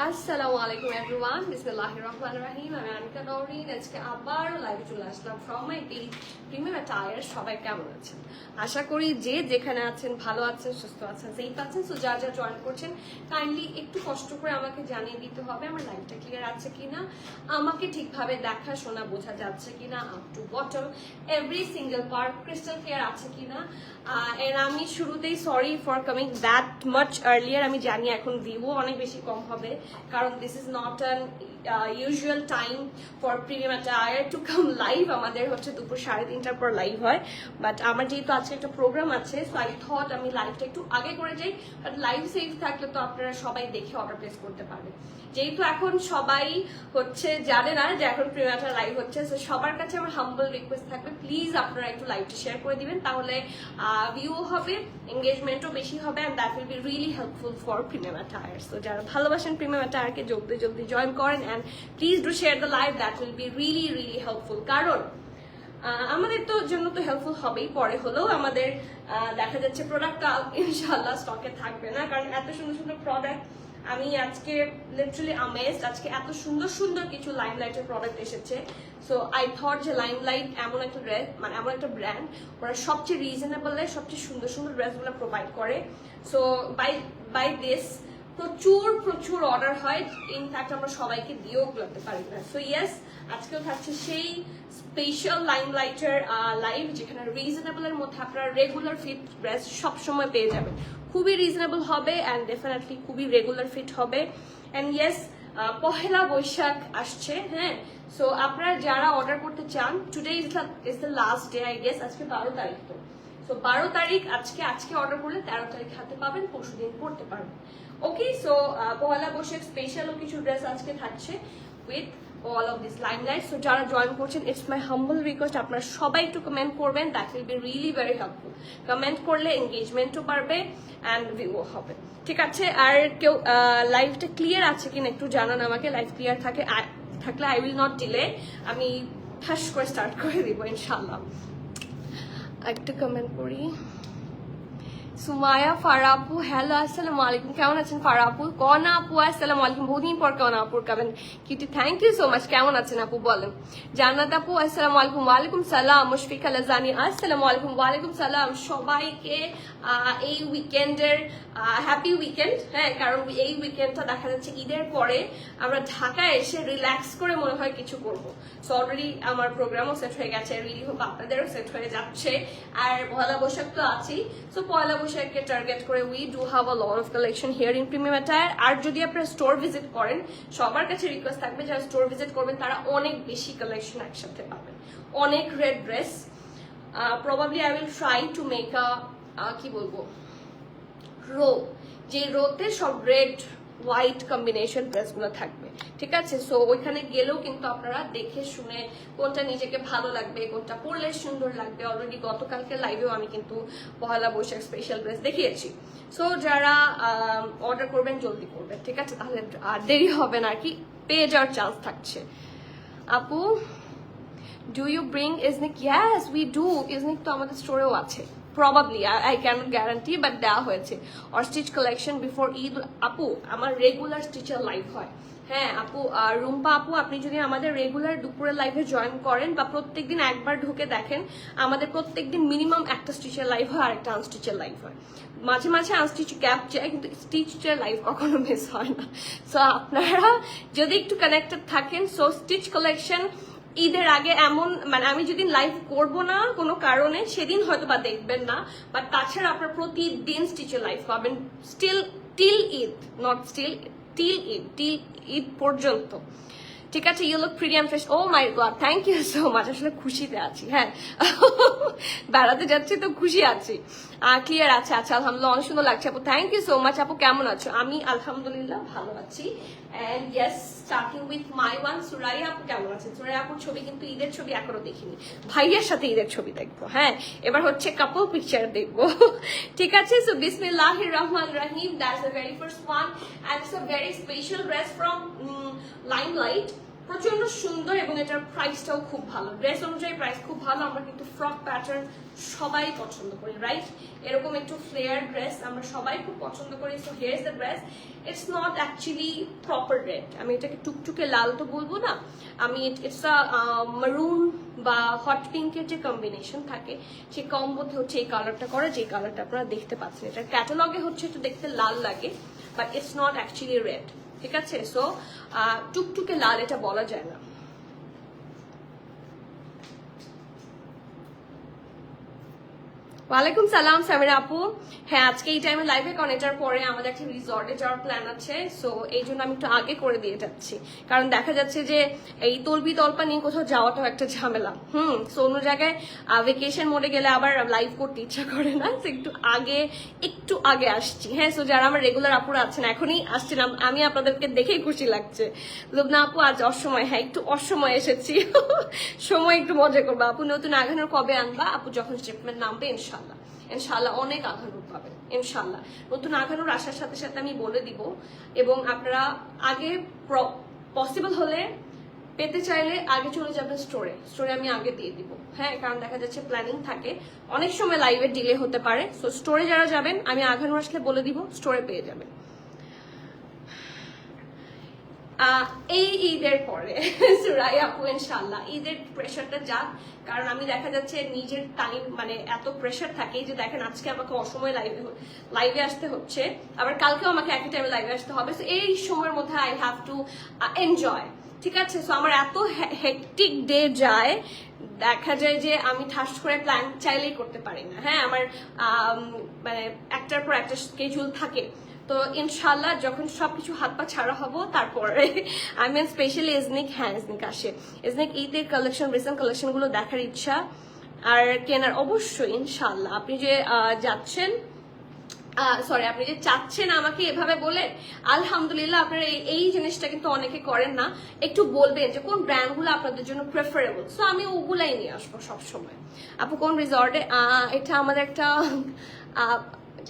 আসসালামু আলাইকুম এভরিওয়ান, বিসমিল্লাহির রহমানির রহিম। আমি আনিকা নওরিন। আজকে আবার লাইভে চলে আসলাম from my page Premium Attire. সবাই কেমন আছেন? আশা করি যে যেখানে আছেন ভালো আছেন, সুস্থ আছেন, সেফ আছেন। সো যা যা জয়েন করছেন কাইন্ডলি একটু কষ্ট করে আমাকে জানিয়ে দিতে হবে আমার লাইভটা ক্লিয়ার আছে কিনা, আমাকে ঠিকভাবে দেখা শোনা বোঝা যাচ্ছে কিনা, up to bottom every single part crystal clear আছে কিনা। এন্ড আমি শুরুতেই sorry for coming that much earlier. আমি জানি এখন ভিউও অনেক বেশি কম হবে, কারণ this is not an usual time for premium attire to come live. আমাদের হচ্ছে দুপুর 3:30টার পর লাইভ হয়, বাট আমার যেহেতু আজকে একটা প্রোগ্রাম আছে, সো আই থট আমি লাইভটা একটু আগে করে যাই। বাট লাইভ সেভ থাকলে তো আপনারা সবাই দেখে অর্ডার প্লেস করতে পারবেন। যেহেতু এখন সবাই হচ্ছে জানে না যে এখন প্রিমিয়াম অ্যাটায়ার লাইভ হচ্ছে, সো সবার কাছে আমার হাম্বল রিকোয়েস্ট থাকবে, প্লিজ আপনারা একটু লাইভটা শেয়ার করে দিবেন, তাহলে ভিউ হবে, এঙ্গেজমেন্টও বেশি হবে, and that will be really helpful for premium attire. So যারা ভালোবাসেন প্রিমিয়াম অ্যাটায়ারকে জলদি জলদি জয়েন করেন, and please do share the live, that will be really really helpful. কারণ আমাদের তো জন্য তো হেল্পফুল হবেই, পরে হলেও আমাদের দেখা যাচ্ছে প্রোডাক্টটা ইনশাল্লাহ স্টকে থাকবে না, কারণ এত সুন্দর সুন্দর প্রোডাক্ট আমি আজকে লিটারালি আমেজড। আজকে এত সুন্দর সুন্দর কিছু লাইমলাইটের প্রোডাক্ট এসেছে। সো আই থট যে লাইমলাইট এমন একটা ড্রেস, মানে এমন একটা ব্র্যান্ড, ওরা সবচেয়ে রিজনেবলে সবচেয়ে সুন্দর সুন্দর ড্রেসগুলো প্রোভাইড করে। সো বাই দিস প্রচুর প্রচুর অর্ডার হয়, ইনফ্যাক্ট আমরা সবাইকে দিয়েও করতে পারি না। সো ইয়েস, আজকেও থাকছে সেই স্পেশাল লাইমলাইটের লাইভ, যেখানে রিজনেবলের মধ্যে আপনারা রেগুলার ফিট ড্রেস সবসময় পেয়ে যাবেন। খুবই রিজনেবল হবে অ্যান্ড ডেফিনেটলি খুবই রেগুলার ফিট হবে। অ্যান্ড ইয়েস, পহেলা বৈশাখ আসছে, হ্যাঁ। সো আপনারা যারা অর্ডার করতে চান, today is the last day I guess. আজকে 12 তারিখ তো, সো 12 তারিখ আজকে অর্ডার করলে 13 তারিখ হাতে পাবেন, পরশু দিন পড়তে পারবেন। ওকে, সো পহেলা বৈশাখ স্পেশালও কিছু ড্রেস আজকে থাকছে with all of this limelight. So যারা জয়েন করছেন, ইটস মাই হাম্বল রিকোয়েস্ট, আপনারা সবাই একটু কমেন্ট করবেন, that will be really very helpful. Comment করলে এঙ্গেজমেন্টও বাড়বে অ্যান্ড ভিউও হবে, ঠিক আছে? আর কেউ লাইভটা ক্লিয়ার আছে কিনা একটু জানান আমাকে। লাইভ ক্লিয়ার থাকলে আই উইল নট ডিলে, আমি ঠাস করে স্টার্ট করে দিব ইনশাল্লাহ। একটা কমেন্ট করি। সুমায়া ফারা আপু, হ্যালো, আসসালামু আলাইকুম, কেমন আছেন ফারা আপু? কনা আপু, আসসালামু আলাইকুম, বহুদিন পর কনা আপুর কমেন্ট কিটি, থ্যাংক ইউ সো মাচ। কেমন আছেন আপু বলেন? জান্নাত আপু, আসসালামু আলাইকুম। ওয়ালাইকুম সালাম। মুশফিকা লাজানি, আসসালামু আলাইকুম। ওয়ালাইকুম সালাম। সবাইকে এই উইকেন্ডের হ্যাপি উইকেন্ড। হ্যাঁ, কারণ এই উইকেন্ডটা দেখা যাচ্ছে ঈদের পরে আমরা ঢাকায় এসে রিল্যাক্স করে মনে হয় কিছু করবো। সো অলরেডি আমার প্রোগ্রামও সেট হয়ে গেছে, রিলি হোপ আপনাদেরও সেট হয়ে যাচ্ছে। আর পয়লা বৈশাখ তো আছেই। সো পয়লা বৈশাখকে টার্গেট করে we do have a lot of collection here in Premium Attire. আর যদি আপনারা স্টোর ভিজিট করেন, সবার কাছে রিকোয়েস্ট থাকবে যারা স্টোর ভিজিট করবেন তারা অনেক বেশি কালেকশন একসাথে পাবেন, অনেক red dress. Probably I will try to make কি বলবো, রো, যে রোতে সব রেড হোয়াইট কম্বিনেশন ড্রেসগুলো থাকবে, ঠিক আছে? সো ওইখানে গেলেও কিন্তু আপনারা দেখে শুনে কোনটা নিজেকে ভালো লাগবে, কোনটা পরলে সুন্দর লাগবে। অলরেডি গতকালকে লাইভেও আমি কিন্তু পহেলা বৈশাখ স্পেশাল ড্রেস দেখিয়েছি। সো যারা অর্ডার করবেন জলদি করবেন, ঠিক আছে? তাহলে আর দেরি হবে না, আর কি পেয়ে যাওয়ার চান্স থাকছে। আপু, do you bring Iznik? Yes we do. Iznik তো আমাদের স্টোরেও আছে। Probably I cannot guarantee, but দেওয়া হয়েছে। Or stitch collection before Eid. আপু, আমার রেগুলার স্টিচের লাইভ হয়। হ্যাঁ আপু, রুম্পা আপু, আপনি যদি আমাদের রেগুলার দুপুরের লাইভে জয়েন করেন বা প্রত্যেকদিন একবার ঢুকে দেখেন, আমাদের প্রত্যেকদিন মিনিমাম একটা স্টিচের লাইভ হয় আর একটা আনস্টিচের লাইভ হয়। মাঝে মাঝে আনস্টিচ গ্যাপ যায়, কিন্তু স্টিচের লাইভ কখনো মিস হয় না। সো আপনারা যদি একটু কানেক্টেড থাকেন, সো স্টিচ কালেকশন ঈদের আগে এমন, মানে আমি যেদিন লাইভ করব না কোনো কারণে সেদিন হয়তো বা দেখবেন না, বাট তাছাড়া আপনার প্রতিদিন স্টিচের লাইভ পাবেন till Eid, not till Eid পর্যন্ত, ঠিক আছে? You look pretty and fresh. Oh my God, thank you so much. আসলে খুশিতে আছি, হ্যাঁ বেড়াতে যাচ্ছি তো খুশি আছি। ক্লিয়ার আছে? আচ্ছা, আলহামদুলিল্লাহ, অনেক সুন্দর লাগছে আপু, থ্যাংক ইউ সো মাচ। আপু কেমন আছো? আমি আলহামদুলিল্লাহ ভালো আছি। And yes, starting with my one Suraiya আপু, কেমন আছেন? সুরাইয়া আপুর ছবি কিন্তু ঈদের ছবি এখনো দেখিনি, ভাইয়ের সাথে ঈদের ছবি দেখবো। হ্যাঁ, এবার হচ্ছে কাপল পিকচার দেখবো, ঠিক আছে? সো বিসমিল্লাহির রহমানির রহিম, that's the very first one, and it's a very special dress from Limelight. প্রচন্ড সুন্দর এবং এটার প্রাইসটাও খুব ভালো, ড্রেস অনুযায়ী প্রাইস খুব ভালো। আমরা কিন্তু ফ্রক প্যাটার্ন সবাই পছন্দ করি, রাইট? এরকম একটু ফ্লেয়ার ড্রেস আমরা সবাই খুব পছন্দ করি। So here is the dress. It's not actually proper red, আমি এটাকে টুকটুকে লাল তো বলবো না, আমি ইটস আ মারুন বা হট পিঙ্কের যে কম্বিনেশন থাকে সেই কম্বোতে হচ্ছে এই কালারটা করে, যে কালারটা আপনারা দেখতে পাচ্ছেন। এটা ক্যাটালগে হচ্ছে একটু দেখতে লাল লাগে, but it's not actually red, ঠিক আছে? সো টুকটুকে লাল এটা বলা যায় না। ওয়ালাইকুম সালাম সামিরা আপু। হ্যাঁ, আজকে এই টাইমে লাইভে, কারণ এটার পরে আমাদের একটা রিসর্টে যাওয়ার প্ল্যান আছে। সো এই জন্য আমি একটু আগে করে দিয়ে যাচ্ছি, কারণ দেখা যাচ্ছে যে এই তলবি তলপা নিয়ে কোথাও যাওয়াটাও একটা ঝামেলা। সো অন্য জায়গায় ভেকেশন মোডে গেলে আবার লাইভ করতে ইচ্ছা করে না, তো একটু আগে আসছি। হ্যাঁ, সো যারা আমার রেগুলার আপুরা আছেন এখনই আসছিলাম, আমি আপনাদেরকে দেখেই খুশি লাগছে। লুবনা আপু আজ অসময়, হ্যাঁ একটু অসময় এসেছি, সময় একটু মজা করবো। আপু নতুন আঘানোর কবে আনবা? আপু যখন শিপমেন্ট নামবে ইনশাল্লাহ ইনশাল্লাহ অনেক আঘানুর পাবেন ইনশাল্লাহ। নতুন আঘানুর আসার সাথে সাথে আমি বলে দিব, এবং আপনারা আগে পসিবল হলে পেতে চাইলে আগে চলে যাবেন স্টোরে আমি আগে দিয়ে দিব। হ্যাঁ, কারণ দেখা যাচ্ছে প্ল্যানিং থাকে, অনেক সময় লাইভে ডিলে হতে পারে। সো স্টোরে যারা যাবেন আমি আঘানুর আসলে বলে দিব, স্টোরে পেয়ে যাবেন। এই ঈদের পরে সুরাই আপু ইনশাল্লাহ ঈদের প্রেশারটা যাক, কারণ আমি দেখা যাচ্ছে নিজের টাইম মানে এত প্রেশার থাকে যে দেখেন আজকে আমাকে অসময় লাইভে আসতে হচ্ছে, আবার কালকেও আমাকে একই টাইমে লাইভে আসতে হবে। সো এই সময়ের মধ্যে আই হ্যাভ টু এনজয়, ঠিক আছে? সো আমার এত হেক্টিক ডে যায়, দেখা যায় যে আমি ঠাস করে প্ল্যান চাইলেই করতে পারি না। হ্যাঁ, আমার মানে একটার পর একটা স্কেজুল থাকে। তো ইনশাল্লাহ যখন সবকিছু হাত পা ছাড়া হবো তারপরে আমি স্পেশালি এজনিক, হ্যাঁ এজনিক আসে, এজনিক ঈদের কালেকশন, রিসেন্ট কালেকশন গুলো দেখার ইচ্ছা আর কেনার অবশ্যই ইনশাল্লাহ। আপনি যে যাচ্ছেন, সরি আপনি যে চাচ্ছেন আমাকে এভাবে বলে, আলহামদুলিল্লাহ আপনারা এই জিনিসটা কিন্তু অনেকে করেন না, একটু বলবেন যে কোন ব্র্যান্ডগুলো আপনাদের জন্য প্রেফারেবল, সো আমি ওগুলাই নিয়ে আসবো সবসময়। আপু কোন রিসর্টে? এটা আমাদের একটা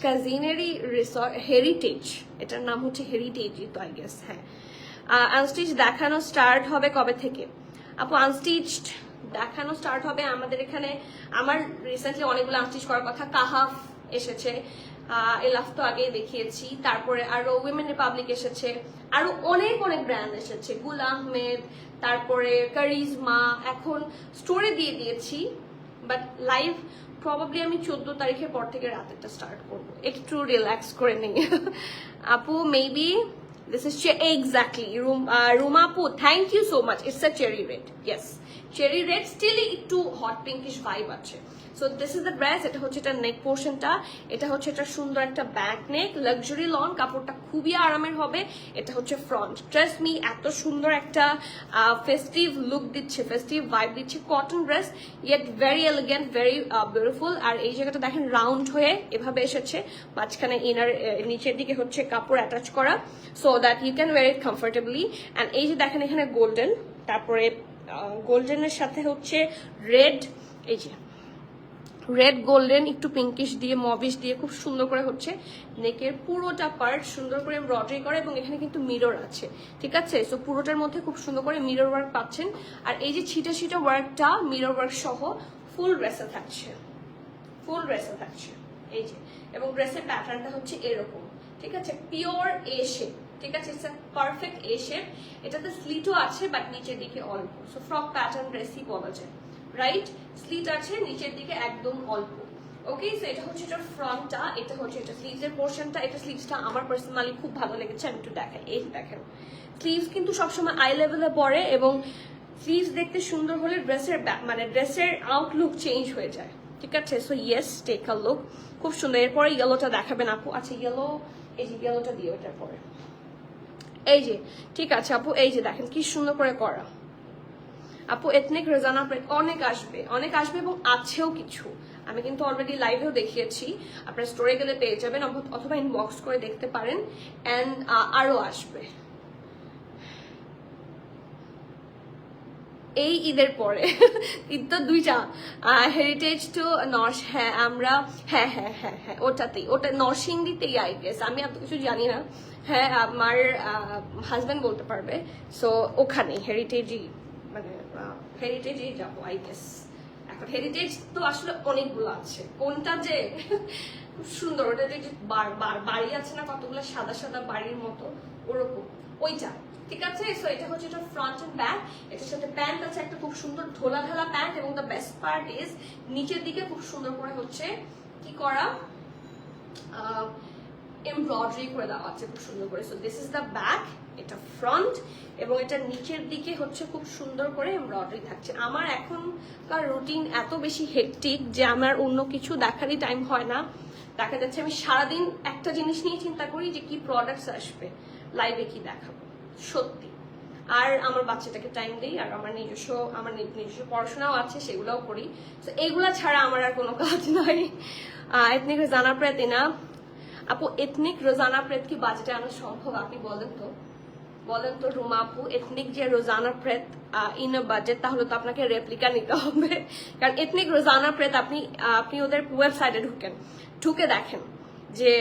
কাজিনেরই রিসর্ট, হেরিটেজ, এটার নাম হচ্ছে হেরিটেজই তো আই গেস। হ্যাঁ, আনস্টিচ দেখানো স্টার্ট হবে কবে থেকে? আপু আনস্টিচড দেখানো স্টার্ট হবে আমাদের এখানে, আমার রিসেন্টলি অনেকগুলো আনস্টিচ করার কথা, কাহাফ এসেছে, এলাফ তো আগেই দেখিয়েছি, তারপরে আরো উইমেন রিপাবলিক এসেছে, আরো অনেক ব্র্যান্ড এসেছে, গুল আহমেদ, তারপরে কারিজমা, এখন স্টোরে দিয়ে দিয়েছি, বাট লাইভ প্রবাবলি আমি 14 তারিখের পর থেকে রাতেরটা স্টার্ট করবো, একটু রিল্যাক্স করে নিই। আপু maybe this is exactly Ruma আপু, thank you so much. It's a cherry red, yes cherry red, still একটু হট পিঙ্কিশ ভাইব আছে। So this is the dress. এটা হচ্ছে এটা নেক পোর্শনটা, এটা হচ্ছে এটা সুন্দর একটা ব্যাক নেক, লাক্সারি লন, কাপড়টা খুবই আরামের হবে। এটা হচ্ছে ফ্রন্ট, ট্রাস্ট মি এত সুন্দর একটা ফেস্টিভ লুক দিচ্ছে, ফেস্টিভ ভাইব দিচ্ছে, cotton dress yet very elegant, very beautiful. আর এই জায়গাটা দেখেন রাউন্ড হয়ে এভাবে এসেছে, মাঝখানে ইনার নিচের দিকে হচ্ছে কাপড় অ্যাটাচ করা, so that you can wear it comfortably. And এই যে দেখেন এখানে গোল্ডেন, তারপরে গোল্ডেনের সাথে হচ্ছে রেড, এই যে রেড গোল্ডেন একটু পিঙ্কিশ দিয়ে মবিশ দিয়ে খুব সুন্দর করে হচ্ছে নেকের পুরোটা পার্ট সুন্দর করে এমব্রয়ডারি করে, এবং এখানে কিন্তু মিরর আছে, ঠিক আছে? সো পুরোটার মধ্যে খুব সুন্দর করে মিরর ওয়ার্ক পাচ্ছেন। আর এই যে ছিটা ছিটা ওয়ার্কটা মিরর ওয়ার্ক সহ ফুল ড্রেসে থাকছে, ফুল ড্রেসে থাকছে এই যে, এবং ড্রেসের প্যাটার্নটা হচ্ছে এরকম, ঠিক আছে? পিওর এ শেপ, ঠিক আছে? It's a perfect A shape. এটাতে স্লিটও আছে বাট নিচের দিকে অল্প, সো ফ্রক প্যাটার্ন ড্রেসই বলা যায়, রাইট? স্লিট আছে নিচের দিকে একদম অল্প। ওকে, সো এটা হচ্ছে এটার ফ্রন্টটা, এটা হচ্ছে এটা স্লিভসের পোর্শনটা। এটা স্লিভসটা আমার পার্সোনালি খুব ভালো লেগেছে, আমি একটু দেখাই। এই দেখেন স্লিভস কিন্তু সবসময় আই লেভেলে পরে, এবং স্লিভস দেখতে সুন্দর হলে ড্রেসের মানে ড্রেসের আউটলুক চেঞ্জ হয়ে যায়, ঠিক আছে? So yes, take a look, খুব সুন্দর। এরপরে ইয়েলোটা দেখাবেন আপু? আচ্ছা ইয়েলো, এই যে ইয়েলোটা দিয়ে ওটার পরে এই যে, ঠিক আছে আপু, এই যে দেখেন কি সুন্দর করে করা। আপু এথনিক রেজানা অনেক আসবে, অনেক আসবে, এবং আছেও কিছু, আমি কিন্তু অলরেডি লাইভেও দেখিয়েছি, আপনার স্টোরে গেলে পেয়ে যাবেন, অথবা ইনবক্স করে দেখতে পারেন। অ্যান্ড আরো আসবে। এই ঈদের পরে। ঈদ তো দুইটা, হেরিটেজ টু হ্যাঁ আমরা হ্যাঁ ওটাতেই, ওটা নরসিংদীতেই আই গেস, আমি এত কিছু জানি না। হ্যাঁ আমার হাজব্যান্ড বলতে পারবে। সো ওখানে হেরিটেজই, মানে হেরিটেজেই যাবো আই গেস। এখন হেরিটেজ তো আসলে অনেকগুলো আছে, কোনটা যে খুব সুন্দর, ওটা যে বাড়ি আছে না কতগুলো সাদা সাদা বাড়ির মতো, ওরকম ওইটা। ঠিক আছে, সো এটা হচ্ছে এটা ফ্রন্ট এন্ড ব্যাক। এটার সাথে প্যান্ট আছে একটা খুব সুন্দর ঢোলা ঢালা প্যান্ট, এবং দ্য বেস্ট পার্ট ইজ নিচের দিকে খুব সুন্দর করে হচ্ছে কি করা, এমব্রয়ডারি করে দেওয়া আছে খুব সুন্দর করে। So this is the back, এটা ফ্রন্ট, এবং এটা নিচের দিকে হচ্ছে খুব সুন্দর করে এমব্রয়ডারি থাকছে। আমার এখনকার রুটিন এত বেশি হেক্টিক যে আমার অন্য কিছু দেখারই টাইম হয় না। দেখা যাচ্ছে আমি সারাদিন একটা জিনিস নিয়ে চিন্তা করি যে কি প্রোডাক্টস আসবে, লাইভে কি দেখাবো, সত্যি। আর আমার বাচ্চাটাকে টাইম দিই, আর আমার নিজস্ব পড়াশোনাও আছে, সেগুলোও করি। তো এইগুলা ছাড়া আমার আর কোনো কাজ নাই। এথনিক রোজানা প্রেতিনা আপু, এথনিক রোজানা প্রেত কি বাজেটে আনা সম্ভব? আপনি বলেন তো রুমা আপু, এথনিক যে রোজানা প্রেত ইন আ বাজেট, তাহলে তো আপনাকে রেপ্লিকা নিতে হবে। কারণ এথনিক রোজানা প্রেত আপনি ওদের ওয়েবসাইটে ঢুকে দেখেন যে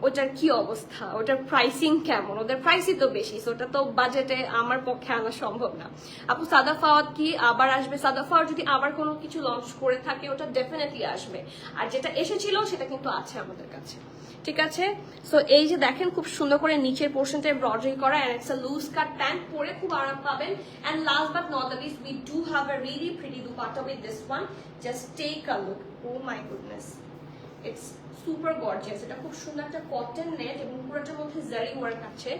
ওটার কি অবস্থা, ওটার প্রাইসিং কেমন, ওদের প্রাইসই তো বেশি, ওটা তো বাজেটে আমার পক্ষে আনা সম্ভব না। আপু সাদা ফাওয়াত কি আবার আসবে? সাদা ফাওয়াত যদি আবার কোনো কিছু লঞ্চ করে থাকে ওটা ডেফিনেটলি আসবে, আর যেটা এসেছিল সেটা কিন্তু আছে আমাদের কাছে। ঠিক আছে, সো এই যে দেখেন খুব সুন্দর করে নিচের পোর্শনটা এমব্রয়ডারি করা, and it's a loose cut pant, পরে খুব আরাম পাবেন। And last but not the least, we do have a really pretty dupatta with this one. Just take a look, oh my goodness, it's super gorgeous. এটা খুব সুন্দর একটা cotton net, এবং পুরোটার মধ্যে জারি ওয়ার্ক আছে,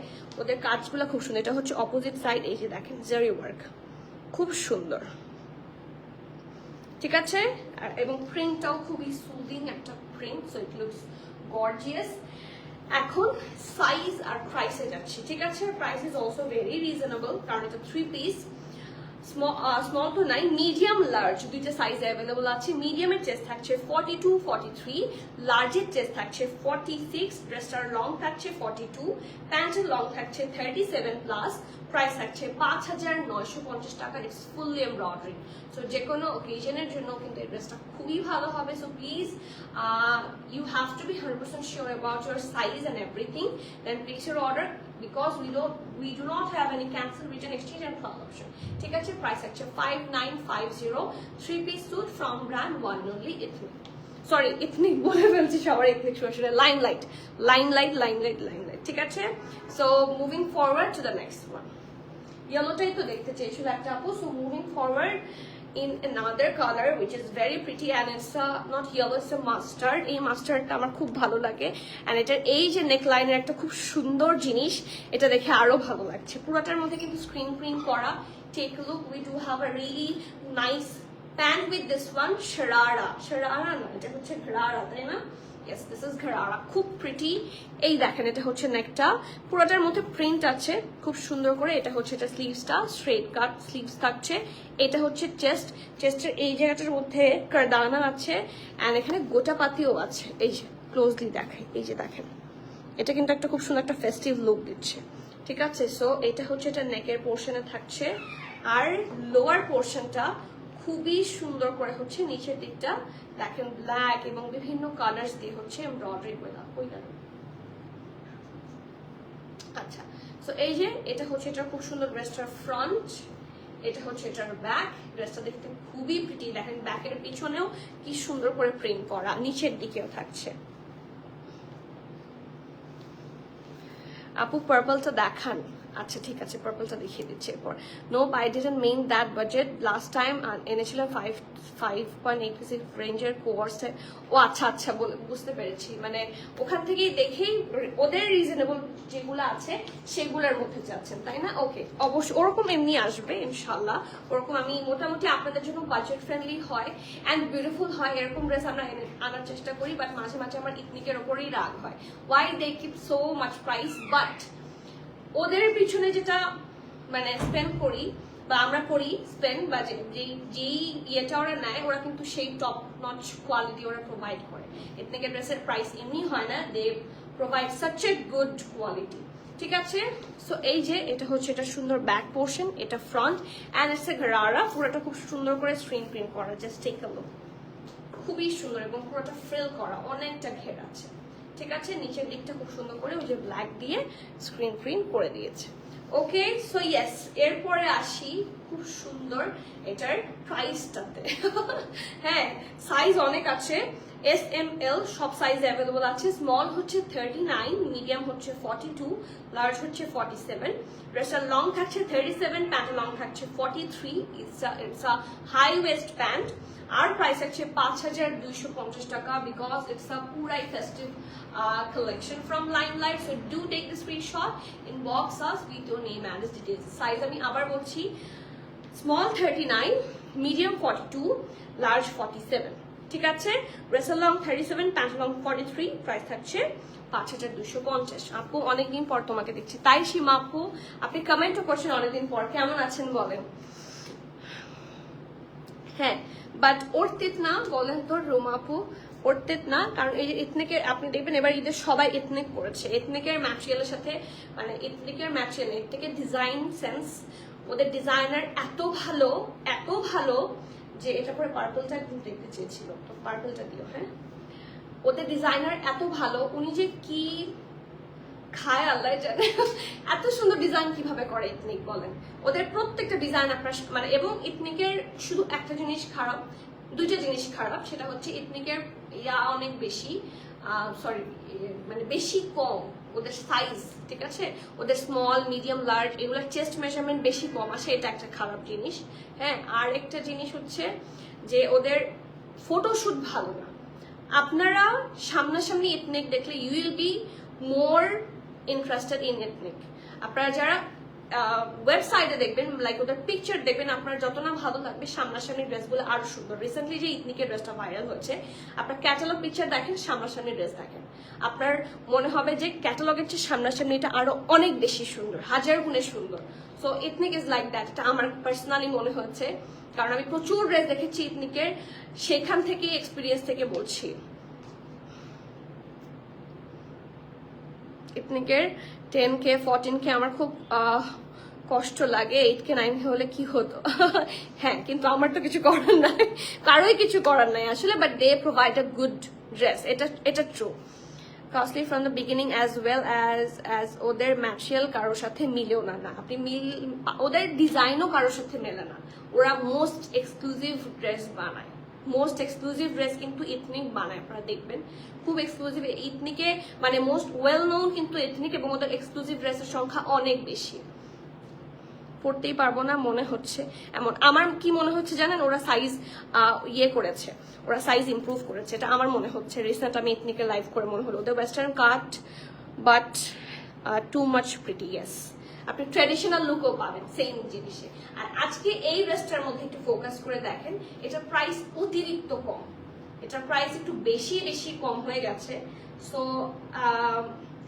ওদের কাজগুলো খুব সুন্দর। এটা হচ্ছে অপোজিট সাইড, এই যে দেখেন জারি ওয়ার্ক, খুব সুন্দর। ঠিক আছে, এবং প্রিন্টটাও খুবই সুদিং একটা print, so it looks gorgeous. এখন সাইজ আর প্রাইসে যাচ্ছি। ঠিক আছে, price is also very reasonable, কারণ এটা 3 পিস। স্মল তো নাই, মিডিয়াম লার্জ দুইটা সাইজ অ্যাভেলেবল আছে। মিডিয়ামের চেস্ট থাকছে 42, 43, লার্জের চেস্ট থাকছে 46, ড্রেসটার লং থাকছে 42, প্যান্টের লং থাকছে 37 প্লাস। প্রাইস থাকছে 5,950 টাকা। ইটস ফুললি এমব্রয়ডারি, সো যে কোনো অকেশনের জন্য কিন্তু এই ড্রেসটা খুবই ভালো হবে। So please you have to be 100% sure about your size and everything, then place your order, because we do not have any cancel, return, exchange and club option. ঠিক আছে, প্রাইস আছে 5950, 3 piece suit from brand one only ethnic, sorry ethnic বলে ফেলছি সবার, ethnic আসলে Limelight. ঠিক আছে, so moving forward to the next one. ইয়েলোটাই তো দেখতে চেয়েছিল একটা আপু। So moving forward in another color which is very pretty, and it's not yellow, it's a mustard. এই মাস্টার্ডটা আমার খুব ভালো লাগে, and এটার এই যে নেকলাইনের একটা খুব সুন্দর জিনিস, এটা দেখে আরো ভালো লাগছে। পুরোটার মধ্যে কিন্তু স্ক্রিন প্রিন্ট করা। Take a look, we do have a really nice pant with this one, sharara না, এটা হচ্ছে ঘরারা, তাই না? Yes, this is ঘরারা, খুব প্রিটি। এই দেখেন এটা হচ্ছে নেকটা, পুরোটার মধ্যে প্রিন্ট আছে খুব সুন্দর করে। এটা হচ্ছে এটা স্লিভসটা, স্ট্রেট কাট স্লিভস থাকছে। এটা হচ্ছে চেস্টের এই জায়গাটার মধ্যে কারদানা আছে, এন্ড এখানে গোটা পাতিও আছে। এই যে ক্লোজলি দেখাই, এই যে দেখেন, এটা কিন্তু একটা খুব সুন্দর একটা ফেস্টিভ লুক দিচ্ছে। ঠিক আছে, সো এটা হচ্ছে এটা নেকের পোর্শনে থাকছে, আর লোয়ার পোর্শনটা খুবই সুন্দর করে হচ্ছে নিচের দিকটা দেখেন ব্ল্যাক এবং বিভিন্ন কালার্স দিয়ে হচ্ছে এমব্রয়ডারি করে দেওয়া। আচ্ছা, সো এই যে এটা হচ্ছে এটা খুব সুন্দর ড্রেসটার ফ্রন্ট, এটা হচ্ছে এটার ব্যাক। ড্রেসটা দেখতে খুবই প্রিটি, দেখেন ব্যাকের পিছনেও কি সুন্দর করে প্রিন্ট করা, নিচের দিকেও থাকছে। আপু পার্পলটা দেখান। আচ্ছা ঠিক আছে, পার্পলটা দেখিয়ে দিচ্ছি এরপর। No, I didn't mean that budget, last time এনেছিলাম 5.86 রেঞ্জের কোর্সে। ও আচ্ছা বুঝতে পেরেছি, মানে ওখান থেকেই দেখেই ওদের রিজনেবল যেগুলো আছে সেগুলোর মধ্যে যাচ্ছেন, তাই না? ওকে, অবশ্যই ওরকম এমনি আসবে ইনশাল্লাহ। ওরকম আমি মোটামুটি আপনাদের জন্য বাজেট ফ্রেন্ডলি হয় অ্যান্ড বিউটিফুল হয় এরকম ড্রেস আমরা আনার চেষ্টা করি, বাট মাঝে মাঝে আমার ইথনিকের ওপরেই রাগ হয়, why they keep so much price. But ওদের পিছনে যেটা মানে স্পেন্ড করি বা আমরা করি স্পেন্ড, বা যেই ইয়েটা ওরা নেয়, ওরা কিন্তু সেই টপ নচ কোয়ালিটি ওরা প্রোভাইড করে। এথনিকের ড্রেসের প্রাইস এমনি হয় না, they provide such a good quality. ঠিক আছে। সো এই যে এটা হচ্ছে এটা সুন্দর ব্যাক পোর্শন, এটা front and it's a gharara, পুরোটা খুব সুন্দর করে স্ক্রিন প্রিন্ট করা, জাস্ট টেক আ লুক, খুবই সুন্দর এবং পুরোটা ফ্রিল করা, অনেকটা ঘের আছে। ঠিক আছে, নিচের দিকটা খুব সুন্দর করে ওই যে ব্ল্যাক দিয়ে স্ক্রিন প্রিন্ট করে দিয়েছে। ওকে, সো ইয়েস, এরপরে আসি খুব সুন্দর এটার প্রাইসটাতে। হ্যাঁ, সাইজ অনেক আছে, এস এম এল সব সাইজ অ্যাভেলেবল আছে। স্মল হচ্ছে 39, মিডিয়াম হচ্ছে 42, লার্জ হচ্ছে 47। ড্রেসটা লং থাকছে 37, প্যান্ট লং থাকছে 43। It's a high waist pant. আর প্রাইস আছে 5250 টাকা, বিকজ ইটস আ পুরাই festive collection from Limelight. So do take the screenshot, inbox us with your name and its details. Size আমি আবার বলছি, small 39, medium 42, large 47. ঠিক আছে, dress long 37, pant long 43, price থাকছে 5250। আপু অনেকদিন পর তোমাকে দেখছি, তাই সীমা আপু আপনি কমেন্টও করছেন অনেকদিন পর, কেমন আছেন বলেন। হ্যাঁ, বাট অর্থিত না বলেন তো রুমা আপু, অর্থিত না, কারণ এই যে এথনিকের আপনি দেখবেন এবার ঈদের সবাই এথনিক করেছে, এথনিকের ম্যাটেরিয়ালের সাথে, মানে এথনিকের ম্যাটেরিয়াল, এথনিকের ডিজাইন সেন্স, ওদের ডিজাইনার এত ভালো যে এটা পরে পার্পলটা একদম দেখতে চেয়েছিল, তো পার্পলটা দিও। হ্যাঁ, ওদের ডিজাইনার এত ভালো, উনি যে কি খায় আল্লাহ জানে, এত সুন্দর ডিজাইন কিভাবে করে ইথনিক বলেন। ওদের প্রত্যেকটা ডিজাইন আপনার মানে, এবং ইথনিকের শুধু একটা জিনিস খারাপ, দুইটা জিনিস খারাপ, সেটা হচ্ছে ইথনিকের অনেক বেশি, সরি মানে বেশি কম ওদের সাইজ। ঠিক আছে, ওদের স্মল, মিডিয়াম, লার্জ এগুলোর চেস্ট মেজারমেন্ট বেশি কম আসে, এটা একটা খারাপ জিনিস। হ্যাঁ, আর একটা জিনিস হচ্ছে যে ওদের ফটোশুট ভালো না। আপনারা সামনাসামনি ইথনিক দেখলে you will be more interested in ethnic. আপনারা যারা ওয়েবসাইটে দেখবেন, লাইক ওদের পিকচার দেখবেন, আপনার যত না ভালো লাগবে, সামনাসামনি ড্রেসগুলো আরো সুন্দর। রিসেন্টলি যে ইথনিকের ড্রেসটা ভাইরাল হয়েছে, আপনার ক্যাটালগ পিকচার দেখেন, সামনাসামনি ড্রেস দেখেন, আপনার মনে হবে যে ক্যাটালগের চেয়ে সামনাসামনিটা আরো অনেক বেশি সুন্দর, 1000 গুণে সুন্দর। So ethnic is like that, এটা আমার পার্সোনালি মনে হচ্ছে, কারণ আমি প্রচুর ড্রেস দেখেছি ইথনিকের, সেখান থেকে এক্সপিরিয়েন্স থেকে বলছি। ইথনিকের 10K 14K আমার খুব কষ্ট লাগে, 8K 9K হলে কি হতো। হ্যাঁ, কিন্তু আমার তো কিছু করার নাই, কারোই কিছু করার নাই আসলে, but they provide a good dress, এটা true. Costly from the beginning as well as ওদের ম্যাটেরিয়াল কারোর সাথে মিলেও না, আপনি ওদের ডিজাইনও কারোর সাথে মেলে না। ওরা মোস্ট এক্সক্লুসিভ ড্রেস বানায়, মোস্ট এক্সক্লুসিভ ড্রেস কিন্তু ইথনিক বানায়, আপনারা দেখবেন খুব এক্সক্লুসিভ। ইথনিকে মানে মোস্ট ওয়েল নোন কিন্তু এথনিক, এবং ওদের এক্সক্লুসিভ ড্রেসের সংখ্যা অনেক বেশি। পড়তেই পারবো না মনে হচ্ছে এমন, আমার কি মনে হচ্ছে জানেন, ওরা সাইজ করেছে, ওরা সাইজ ইমপ্রুভ করেছে, এটা আমার মনে হচ্ছে। রিসেন্ট আমি এথনিকে লাইভ করে মনে হলো ওদের western cut, but too much pretty. Yes, আপনি ট্র্যাডিশনাল লুকও পাবেন সেম জিনিসে। আর আজকে এই ড্রেসটার মধ্যে একটু ফোকাস করে দেখেন, এটার প্রাইস অতিরিক্ত কম, এটার প্রাইস একটু বেশি কম হয়ে গেছে। সো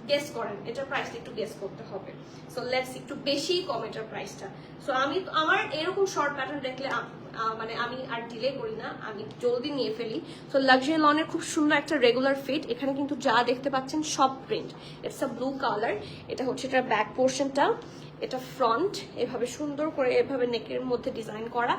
গেস করেন এটার প্রাইসটা, একটু গেস করতে হবে। সো লেটস, একটু বেশি কম এটার প্রাইসটা। সো আমি আমার এরকম শর্ট প্যাটার্ন দেখলে মানে আমি আর ডিলে করি না, আমি জলদি নিয়ে ফেলি। সো লাক্সারি লনের খুব সুন্দর একটা রেগুলার ফিট, এখানে কিন্তু যা দেখতে পাচ্ছেন সব print. It's a blue colour, এটা হচ্ছে এটার ব্যাক পোর্শনটা, এটা ফ্রন্ট এভাবে সুন্দর করে এভাবে নেকের মধ্যে ডিজাইন করা,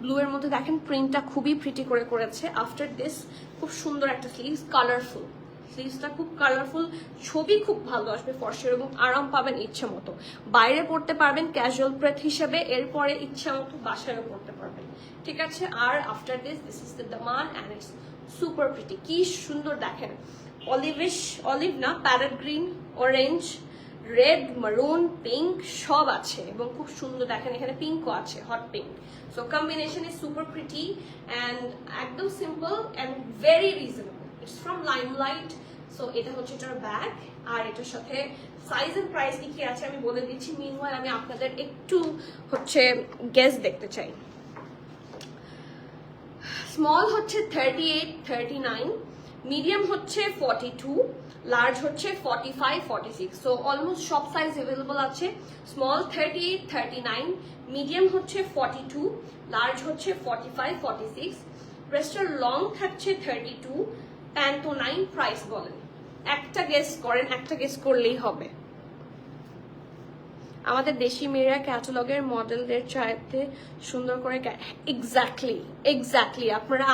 ব্লু এর মধ্যে দেখেন প্রিন্টটা খুবই প্রিটি করে করেছে। আফটার দিস খুব সুন্দর একটা স্লিভস, কালারফুল স্লিভসটা, খুব কালারফুল, ছবি খুব ভালো আসবে, ফর্সের এবং আরাম পাবেন ইচ্ছে মতো। বাইরে পড়তে পারবেন ক্যাজুয়াল প্রেথ হিসেবে, এরপরে ইচ্ছা মতো বাসায়ও পড়তে পারবেন। ঠিক আছে, আর আফটার দিস ইজ দ্য দামান অ্যান্ড ইটস সুপার প্রিটি। কি সুন্দর দেখেন, অলিভ না, parrot green, orange, red, maroon, pink সব আছে, এবং খুব সুন্দর দেখেন, এখানে পিঙ্কও আছে, hot pink. So combination is super pretty and একদম simple and very reasonable. It's from Limelight. So এটা হচ্ছে এটার ব্যাগ, আর এটার সাথে সাইজ এন্ড প্রাইস কি আছে আমি বলে দিচ্ছি। মিনওয়াইল আমি আপনাদের একটু হচ্ছে গেস দেখতে চাই। স্মল হচ্ছে 38, 39, মিডিয়াম হচ্ছে 42, লার্জ হচ্ছে 45, 46। সো অলমোস্ট সব সাইজ অ্যাভেলেবল আছে। স্মল 38, 39, মিডিয়াম হচ্ছে 42, লার্জ হচ্ছে 45, 46। ড্রেসটার লং থাকছে 32, প্যান্ট 9। প্রাইস বলেন, একটা গেস করেন, একটা গেস করলেই হবে। আমাদের দেশি মেয়েরা ক্যাটালগের মডেলদের চাইতে সুন্দর করে এক্স্যাক্টলি আপনারা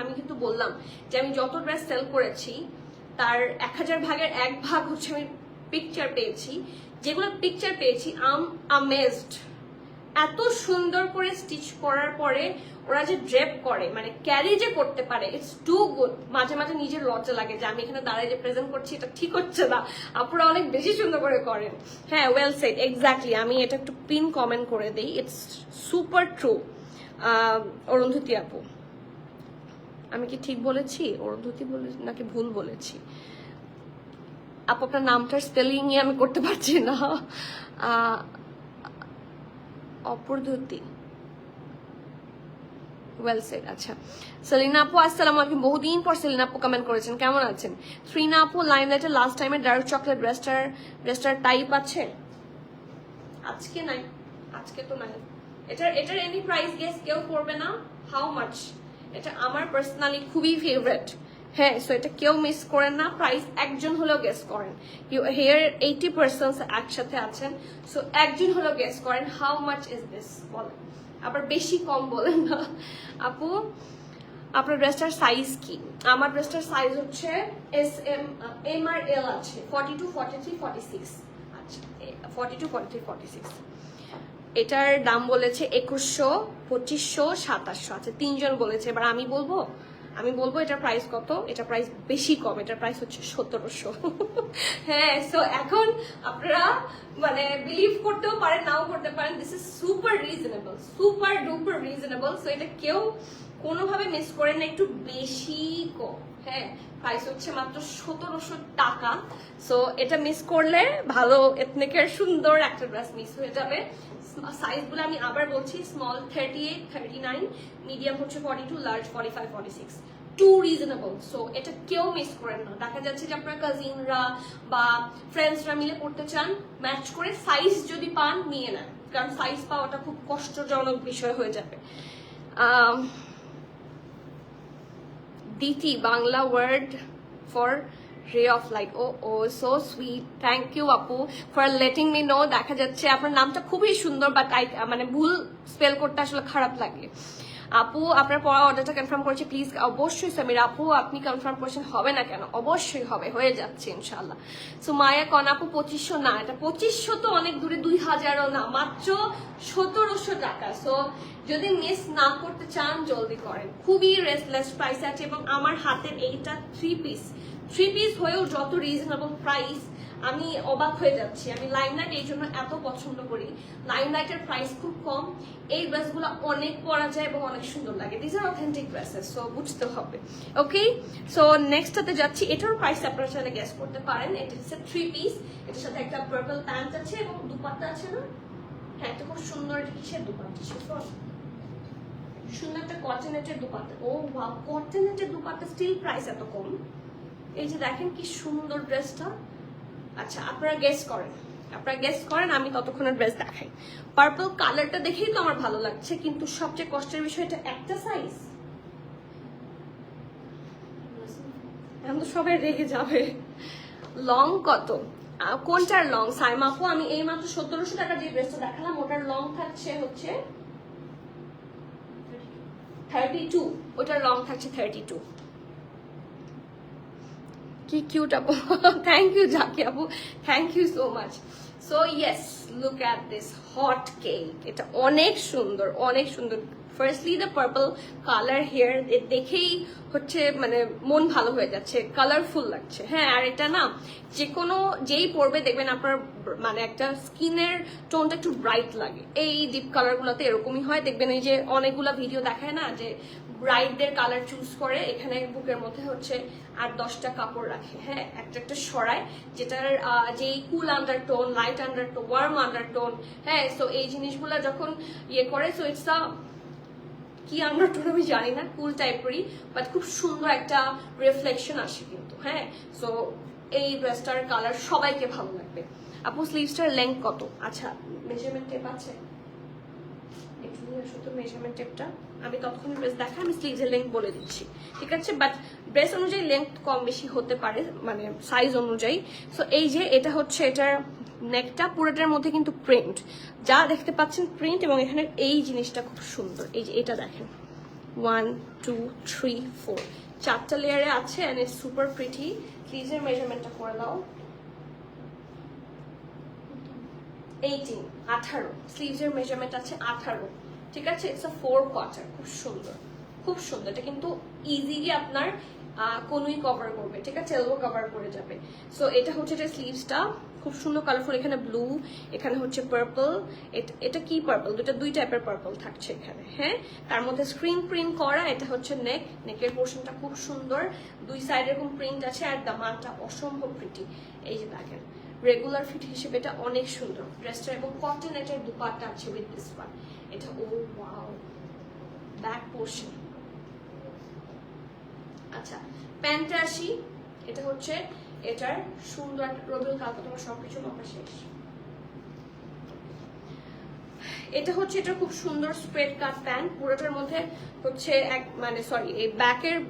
আমি কিন্তু বললাম যে আমি যত ড্রেস সেল করেছি তার 1000 ভাগের 1 ভাগ হচ্ছে আমি পিকচার পেয়েছি, যেগুলো পিকচার পেয়েছি আমেজড। এত সুন্দর করে স্টিচ করার পরে ওরা যে ড্রেপ করে মানে ক্যারি যে করতে পারে, ইটস টু গুড। মাঝে মাঝে নিজের লজ্জা লাগে যে আমি এখানে দাঁড়ায় যে প্রেজেন্ট করছি এটা ঠিক হচ্ছে না, আপুরা অনেক বেশি সুন্দর করে করেন। হ্যাঁ, ওয়েল সেড, এক্স্যাক্টলি। আমি এটা একটু পিন কমেন্ট করে দিই, ইটস সুপার ট্রু। অরুন্ধতী আপু, আমি কি ঠিক বলেছি অরুন্ধতী বলে নাকি ভুল বলেছি? আপু আপনার নামটার স্পেলিং আমি করতে পারছি না। অপরধতি, ওয়েল সেড। আচ্ছা, সেলিনা আপু আসসালামু আলাইকুম। বহুদিন পর সেলিনা আপু কমেন্ট করেছেন, কেমন আছেন? ত্রিনা আপু, লাইমলাইটের লাস্ট টাইমের ডার্ক চকলেট ড্রেসটার টাইপ আছে? আজকে নাই, আজকে তো নাই। এটার এনি প্রাইস গেস কেউ করবে না? How much? এটা আমার পার্সোনালি খুবই ফেভারিট। হ্যাঁ, সো এটা কেউ মিস করেন না, প্রাইস একজন হলেও গেস করেন। হিয়ার 80% একসাথে আছেন, সো একজন হলেও গেস করেন হাউ মাচ ইজ দিস, বলেন। আবার বেশি কম বলেন না। আপু আপনার ড্রেসটার সাইজ কি? আমার ড্রেসটার সাইজ হচ্ছে এম আর এল আছে, 42, 43, 46। আচ্ছা, 42, 43, 46। এটার দাম বলেছে 2100, 2500, 2700। আচ্ছা, 3 জন বলেছে। এবার আমি বলবো এটার প্রাইস কত। এটা প্রাইস বেশি কম, এটার প্রাইস হচ্ছে 1700। হ্যাঁ, সো এখন আপনারা মানে বিলিভ করতেও পারেন, নাও করতে পারেন। This is super reasonable, super duper reasonable. So এটা কেউ কোনোভাবে মিস করেন না, একটু বেশি কম। হ্যাঁ, প্রাইস হচ্ছে মাত্র 1700 টাকা। সো এটা মিস করলে ভালো এথনিকের সুন্দর একটা ড্রেস মিস হয়ে যাবে। সাইজগুলো আমি আবার বলছি, স্মল 38, 39, মিডিয়াম হচ্ছে 42, লার্জ 45, 46। Two reasonable. সো এটা কেউ মিস করেন না। দেখা যাচ্ছে যে আপনার কাজিনরা বা ফ্রেন্ডসরা মিলে পড়তে চান, ম্যাচ করে সাইজ যদি পান নিয়ে নেন, কারণ সাইজ পাওয়াটা খুব কষ্টজনক বিষয় হয়ে যাবে। DT, Bangla word for ray of light. Oh, so sweet. Thank you আপু for letting me know. দেখা যাচ্ছে আপনার নামটা খুবই সুন্দর, বাট মানে ভুল স্পেল করতে আসলে খারাপ লাগে। আপু আপনার পড়া অর্ডারটা কনফার্ম করেছে প্লিজ। অবশ্যই সামির আপু, আপনি কনফার্ম করেছেন, হবে না কেন? অবশ্যই হবে, হয়ে যাচ্ছে ইনশাল্লাহ। সো মায়া কন আপু 2500 না, এটা 2500 তো অনেক দূরে, 2000ও না, মাত্র 1700 টাকা। সো যদি মিস না করতে চান জলদি করেন, খুবই রেসলেস প্রাইস আছে। এবং আমার হাতের এইটা 3 পিস হয়েও যত রিজনেবল প্রাইস, আমি অবাক হয়ে যাচ্ছি। আমি লাইমলাইট এই জন্য এত পছন্দ করি, লাইমলাইটের প্রাইস খুব কম, এই ড্রেসগুলো অনেক পরা যায় এবং অনেক সুন্দর লাগে। This are authentic dresses, so বুঝতে হবে। ওকে, সো নেক্সটটাতে যাচ্ছি। এটার প্রাইস আপনারা চাইলে গেস করতে পারেন। এটা হচ্ছে 3 পিস, এটার সাথে একটা পার্পল প্যান্ট আছে এবং দুপাট্টা আছে না? হ্যাঁ, এটা খুব সুন্দর। এটা কিসের দুপাট্টা? সুন্দর একটা কটনেটের দুপাট্টা। ও ওয়াও, কটনেটের দুপাট্টা, স্টিল প্রাইস এত কম। এই যে দেখেন কি সুন্দর ড্রেসটা। আচ্ছা, আপনারা গেস করেন, আমি ততক্ষণের ড্রেস দেখাই। পার্পল কালারটা দেখেই তো আমার ভালো লাগছে, কিন্তু সবচেয়ে কষ্টের বিষয় এটা একটা সাইজ। এখন তো সবাই রেগে যাবে। লং কত? কোনটার লং? সাইমা আপু, আমি এই মাত্র 1700 টাকা যে ড্রেসটা দেখালাম ওটার লং থাকছে হচ্ছে 32, ওটার লং থাকছে 32। কি কিউট আপু, থ্যাংক ইউ জাকি আপু, thank you so much. So yes, look at this hot cake. এটা অনেক সুন্দর, অনেক সুন্দর। Firstly the purple colour here দেখেই হচ্ছে মানে মন ভালো হয়ে যাচ্ছে, কালারফুল লাগছে। হ্যাঁ, আর এটা না যেই পরবে দেখবেন আপনার মানে একটা স্কিনের টোনটা একটু ব্রাইট লাগে। এই ডিপ কালার গুলোতে এরকমই হয়, দেখবেন এই যে অনেকগুলা ভিডিও দেখায় না যে ব্রাইটদের কালার চুজ করে, এখানে বুকের মধ্যে হচ্ছে 8-10টা কাপড় রাখে। হ্যাঁ, একটা সরায় যেটার যেই cool undertone, light undertone, warm undertone. হ্যাঁ, সো এই জিনিসগুলা যখন ইয়ে করে, সো ইটস কি আন্ডারটোন আমি জানি না, কুল টাইপেরই, বাট খুব সুন্দর একটা রিফ্লেকশন আসে কিন্তু। হ্যাঁ, সো এই ড্রেসটার কালার সবাইকে ভালো লাগবে। আপু স্লিভসটার লেন্থ কত? আচ্ছা, মেজারমেন্ট টেপ আছে, একটু নিয়ে নিয়ে আসো তো মেজারমেন্ট টেপটা, আমি ততক্ষণ ড্রেস দেখা, আমি স্লিভসের লেন্থ বলে দিচ্ছি, ঠিক আছে? বাট ড্রেস অনুযায়ী লেন্থ কম বেশি হতে পারে, মানে সাইজ অনুযায়ী। সো এই যে এটা হচ্ছে এটার নেকটা, পুরোটার মধ্যে কিন্তু প্রিন্ট, যা দেখতে পাচ্ছেন প্রিন্ট, এবং এখানে এই জিনিসটা খুব সুন্দর, এই যে এটা দেখেন 1 2 3 4 4টা লেয়ারে আছে এন্ড ইটস সুপার প্রিটি। স্লিভসের মেজারমেন্টটা করে দাও, 18 স্লিভসের মেজারমেন্ট আছে 18, ঠিক আছে? ইটস আ 4 কোয়ার্টার, খুব সুন্দর, খুব সুন্দর। এটা কিন্তু ইজিলি আপনার কোনোই কভার করবে, ঠিক আছে? এলবো কভার করে যাবে। সো এটা হচ্ছে এটা স্লিভসটা, খুব সুন্দর কালারফুল, এখানে ব্লু, এখানে হচ্ছে পার্পল, এটা কি পার্পল, দুই টাইপের পার্পল থাকছে এখানে, হ্যাঁ? তার মধ্যে স্ক্রিন প্রিন্ট করা, এটা হচ্ছে নেকের পোর্শনটা খুব সুন্দর, দুই সাইড এরকম প্রিন্ট আছে, আর দামানটা অসম্ভব প্রিটি। এই যে দেখেন রেগুলার ফিট হিসেবে এটা অনেক সুন্দর ড্রেসটা, এবং কটন এটার দুপাট্টা আছে উইথ দিস ওয়ান। এটা ও ওয়াও, ব্যাক পোর্শন। আচ্ছা প্যান্টে আসি, এটা হচ্ছে এটার সুন্দর একটা রবিল কালকা, তোমার সবকিছু মাপা শেষ। এটা হচ্ছে এটা খুব সুন্দর স্প্রেড কাট প্যান্ট, পুরোটার মধ্যে হচ্ছে এক মানে সরি এই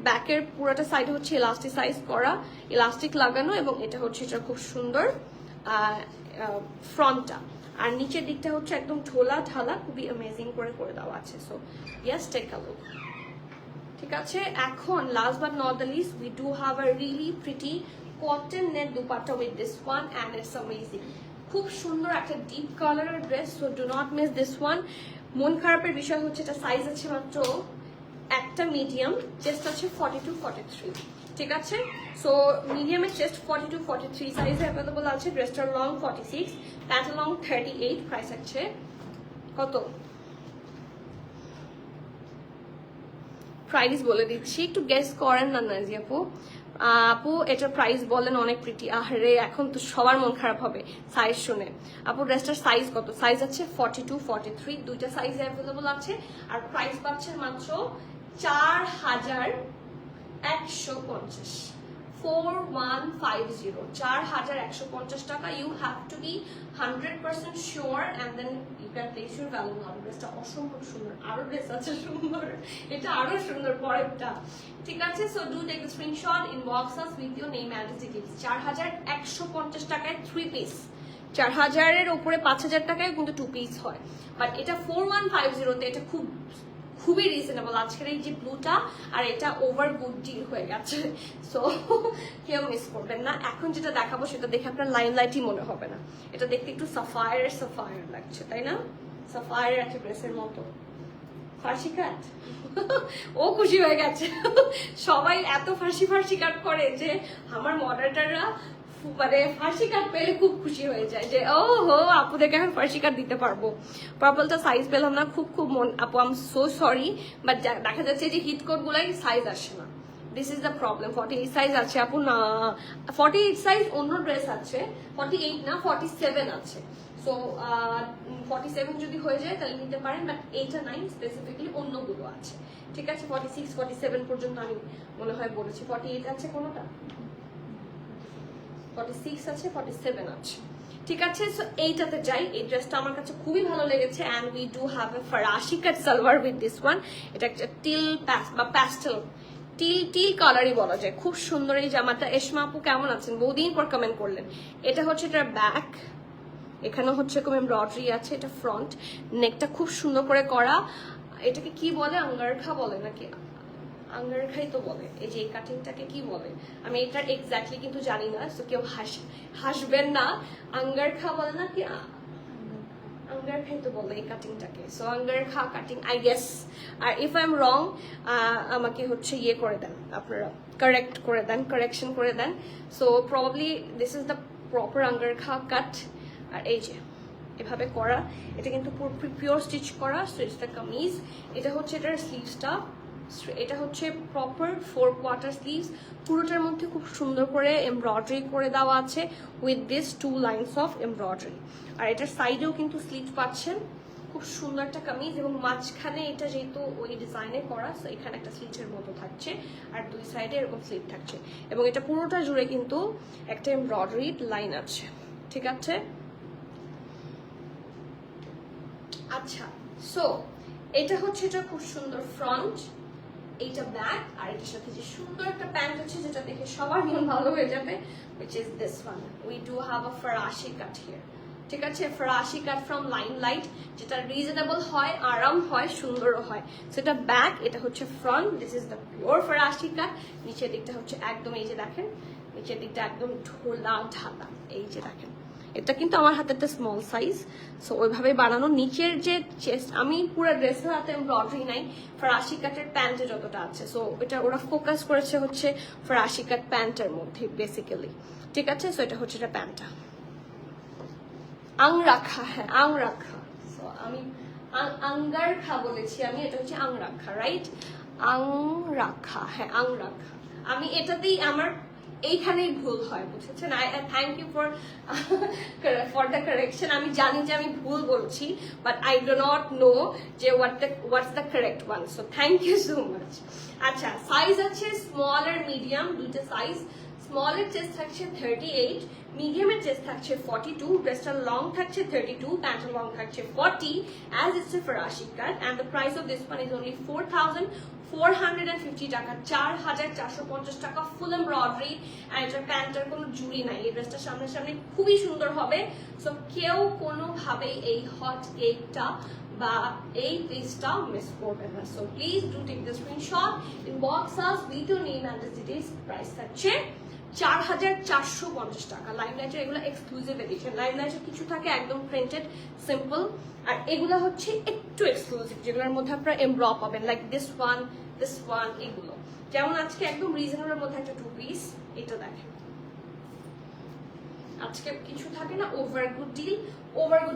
ব্যাকের পুরোটা সাইডে হচ্ছে ইলাস্টিসাইজ করা, ইলাস্টিক লাগানো, এবং এটা হচ্ছে এটা খুব সুন্দর ফ্রন্টটা, আর নিচের দিকটা হচ্ছে একদম ঢোলা ঢালা, খুবই অ্যামেজিং করে করে দেওয়া আছে। So yes, take a look, ঠিক আছে? এখন last but not the least, we do have a really pretty cotton net dupatta with this one, and it's amazing. খুব সুন্দর একটা ডিপ কালারের dress, so do not miss this one. মন খারাপের বিষয় হচ্ছে এটা সাইজ আছে মাত্র একটা মিডিয়াম, চেস্ট আছে 42 43, ঠিক আছে? সো মিডিয়ামের চেস্ট 42 43 সাইজে অ্যাভেলেবল আছে। ড্রেসটার লং 46, প্যান্ট লং 38, প্রাইস আছে কত? প্রাইস বলে দিচ্ছি, একটু গেস করেন না নাজি আপু। আপু এটার প্রাইস বলেন, অনেক প্রিটি। আরে এখন তো সবার মন খারাপ হবে সাইজ শুনে। আপু ড্রেসটার সাইজ কত? সাইজ আছে 42 43, দুইটা সাইজে অ্যাভেলেবল আছে, আর প্রাইস পাচ্ছেন মাত্র 4150, 4150, 4150 টাকা। You have to be 100% sure and then you can place your valuable order. ড্রেসটা অসম্ভব সুন্দর, আরো ড্রেস আছে সুন্দর, এটা আরো সুন্দর পরেরটা, ঠিক আছে? So do take the screenshot, inbox us with your name and details. 4150 টাকায় 3 পিস, 4000-এর উপরে 5000 টাকায় কিন্তু 2 পিস হয়, বাট এটা 4150-তে এটা খুবই রিজনেবল। আজকের এই যে ব্লুটা আর এটা ওভার গুড ডিল হয়ে গেছে, সো কেউ মিস করবেন না। এখন যেটা দেখাবো সেটা দেখে আপনার লাইটই মনে হবে না, এটা দেখতে একটু সাফায়ার লাগছে, তাই না? সাফায়ার একটা ড্রেসের মতো। ফার্সি কাট ও খুশি হয়ে গেছে, সবাই এত ফার্সি কাট করে যে আমার মডারেটররা মানে ফার্সি কাট পেলে খুব খুশি হয়ে যায় যে ও হো আপুদেরকে এখন ফার্সি কাট দিতে পারবো। পার্পলটা সাইজ পেলাম না, খুব মন আপু, I am so sorry, but দেখা যাচ্ছে যে হিট কোড গুলাই সাইজ আসে না, this is the problem. 48 size আছে আপু, না 48 সাইজ অন্য ড্রেস আছে, 48 না 47 আছে। সো 47 যদি হয়ে যায় তাহলে নিতে পারেন, বাট এইটা নাই, স্পেসিফিকলি অন্যগুলো আছে, ঠিক আছে? 46 47 পর্যন্ত আমি মনে হয় বলেছি, 48 আছে কোনোটা, 46 আছে, 47 আছে, ঠিক আছে? সো এইটাতে যাই। এই ড্রেসটা আমার কাছে খুবই ভালো লেগেছে, and we do have a ফরাসি কাট সালোয়ার উইথ দিস ওয়ান। এটা একটা টিল বা প্যাস্টেল টিল কালারই বলা যায়, খুব সুন্দর এই জামাটা। এসমা আপু কেমন আছেন? বহুদিন পর কমেন্ট করলেন। এটা হচ্ছে এটার ব্যাক, এখানে হচ্ছে এরকম এমব্রয়ডারি আছে, এটা ফ্রন্ট, নেকটা খুব সুন্দর করে করা। এটাকে কি বলে, আঙ্গারখা বলে নাকি? আঙ্গারখাই তো বলে। এই যে এই কাটিংটাকে কি বলে আমি এটার এক্স্যাক্টলি কিন্তু জানি না, সো কেউ হাসবেন না। আঙ্গারখা বলে না কি? আঙ্গারখাই তো বলে এই কাটিংটাকে, so angrakha cutting I guess. আর ইফ আই এম রং আমাকে হচ্ছে ইয়ে করে দেন আপনারা, কারেকশন করে দেন। So probably this is the proper angrakha cut. আর এই যে এভাবে করা, এটা কিন্তু পিওর স্টিচ করা। So it's the kameez. এটা হচ্ছে এটার স্লিভসটা, এটা হচ্ছে প্রপার 4 কোয়ার্টার স্লিভস, পুরোটার মধ্যে খুব সুন্দর করে এমব্রয়ডারি করে দেওয়া আছে with this 2 lines of embroidery. আর এটার সাইডেও কিন্তু স্লিভ পাচ্ছেন, খুব সুন্দর একটা কামিজ, এবং মাঝখানে এটা যেহেতু ওই ডিজাইনে করা, সো এখানে একটা স্লিভের মতো থাকছে, আর দুই সাইডে এরকম স্লিভ থাকছে, এবং এটা পুরোটা জুড়ে কিন্তু একটা এমব্রয়ডারি লাইন আছে, ঠিক আছে? আচ্ছা, সো এটা হচ্ছে এটা খুব সুন্দর ফ্রন্ট, এইটা ব্যাক, আর এটার সাথে যে সুন্দর একটা প্যান্ট আছে যেটা দেখে সবার মন ভালো হয়ে যাবে, which is this one. We do have a Farashi cut here. ঠিক আছে, ফরাসি কাট ফ্রম লাইমলাইট, যেটা রিজনেবল হয়, আরাম হয়, সুন্দরও হয়। সেটা ব্যাক, এটা হচ্ছে front, this is the pure ফরাসি কাট। নিচের দিকটা হচ্ছে একদম এই যে দেখেন, নিচের দিকটা একদম ঢোলা ঢালা, এই যে দেখেন। এটা কিন্তু আমার হাতেরটা স্মল সাইজ, সো ওইভাবে বানানো। নিচের যে চেস্ট, আমি পুরো ড্রেসের হাতে এমব্রয়ডারি নাই, ফরাসি কাটের প্যান্টে যতটা আছে, সো এটা ওরা ফোকাস করেছে হচ্ছে ফরাসি কাট প্যান্টের মধ্যে বেসিক্যালি। ঠিক আছে, সো এটা হচ্ছে এটা প্যান্টটা। আংরাখা, হ্যাঁ আংরাখা, সো আমি আঙ্গারখা বলেছি আমি, এটা হচ্ছে আংরাখা, রাইট? আংরাখা, হ্যাঁ আংরাখা। আমি এটাতেই আমার এইখানেই ভুল হয়, বুঝেছেন? I thank you for the correction. আমি জানি যে আমি ভুল বলছি, but I do not know যে what's the correct one, so thank you so much. আচ্ছা, সাইজ আছে স্মল আর মিডিয়াম, দুইটা সাইজ। স্মলের চেস্ট থাকছে 38, মিডিয়ামের চেস্ট থাকছে 42, ড্রেসটার লং থাকছে 32, প্যান্টের লং থাকছে 40, as it's a Farashi cut, and the price of this one is only 4,450 টাকা, 4,450 টাকা, ফুল এমব্রয়ডারি, আর এটার প্যান্টের কোনো জুড়ি নাই। এই ড্রেসটা সামনে সামনে খুবই সুন্দর হবে, সো কেউ কোনোভাবেই এই হট কেকটা বা এই পিসটা মিস করবেন না। So please do take the screenshot, inbox us with your name and details. Price থাকছে 4,450 টাকা। লাইমলাইটের এগুলো এক্সক্লুসিভ এডিশন, লাইমলাইটের কিছু থাকে একদম প্রিন্টেড সিম্পল, আর এগুলো হচ্ছে একটু এক্সক্লুসিভ, যেগুলোর মধ্যে আপনারা এমব্র পাবেন, লাইক দিস ওয়ান, এগুলো। যেমন আজকে একদম রিজনেবলের মধ্যে একটা 2 পিস, এটা দেখেন। আজকে কিছু থাকে না ওভার গুড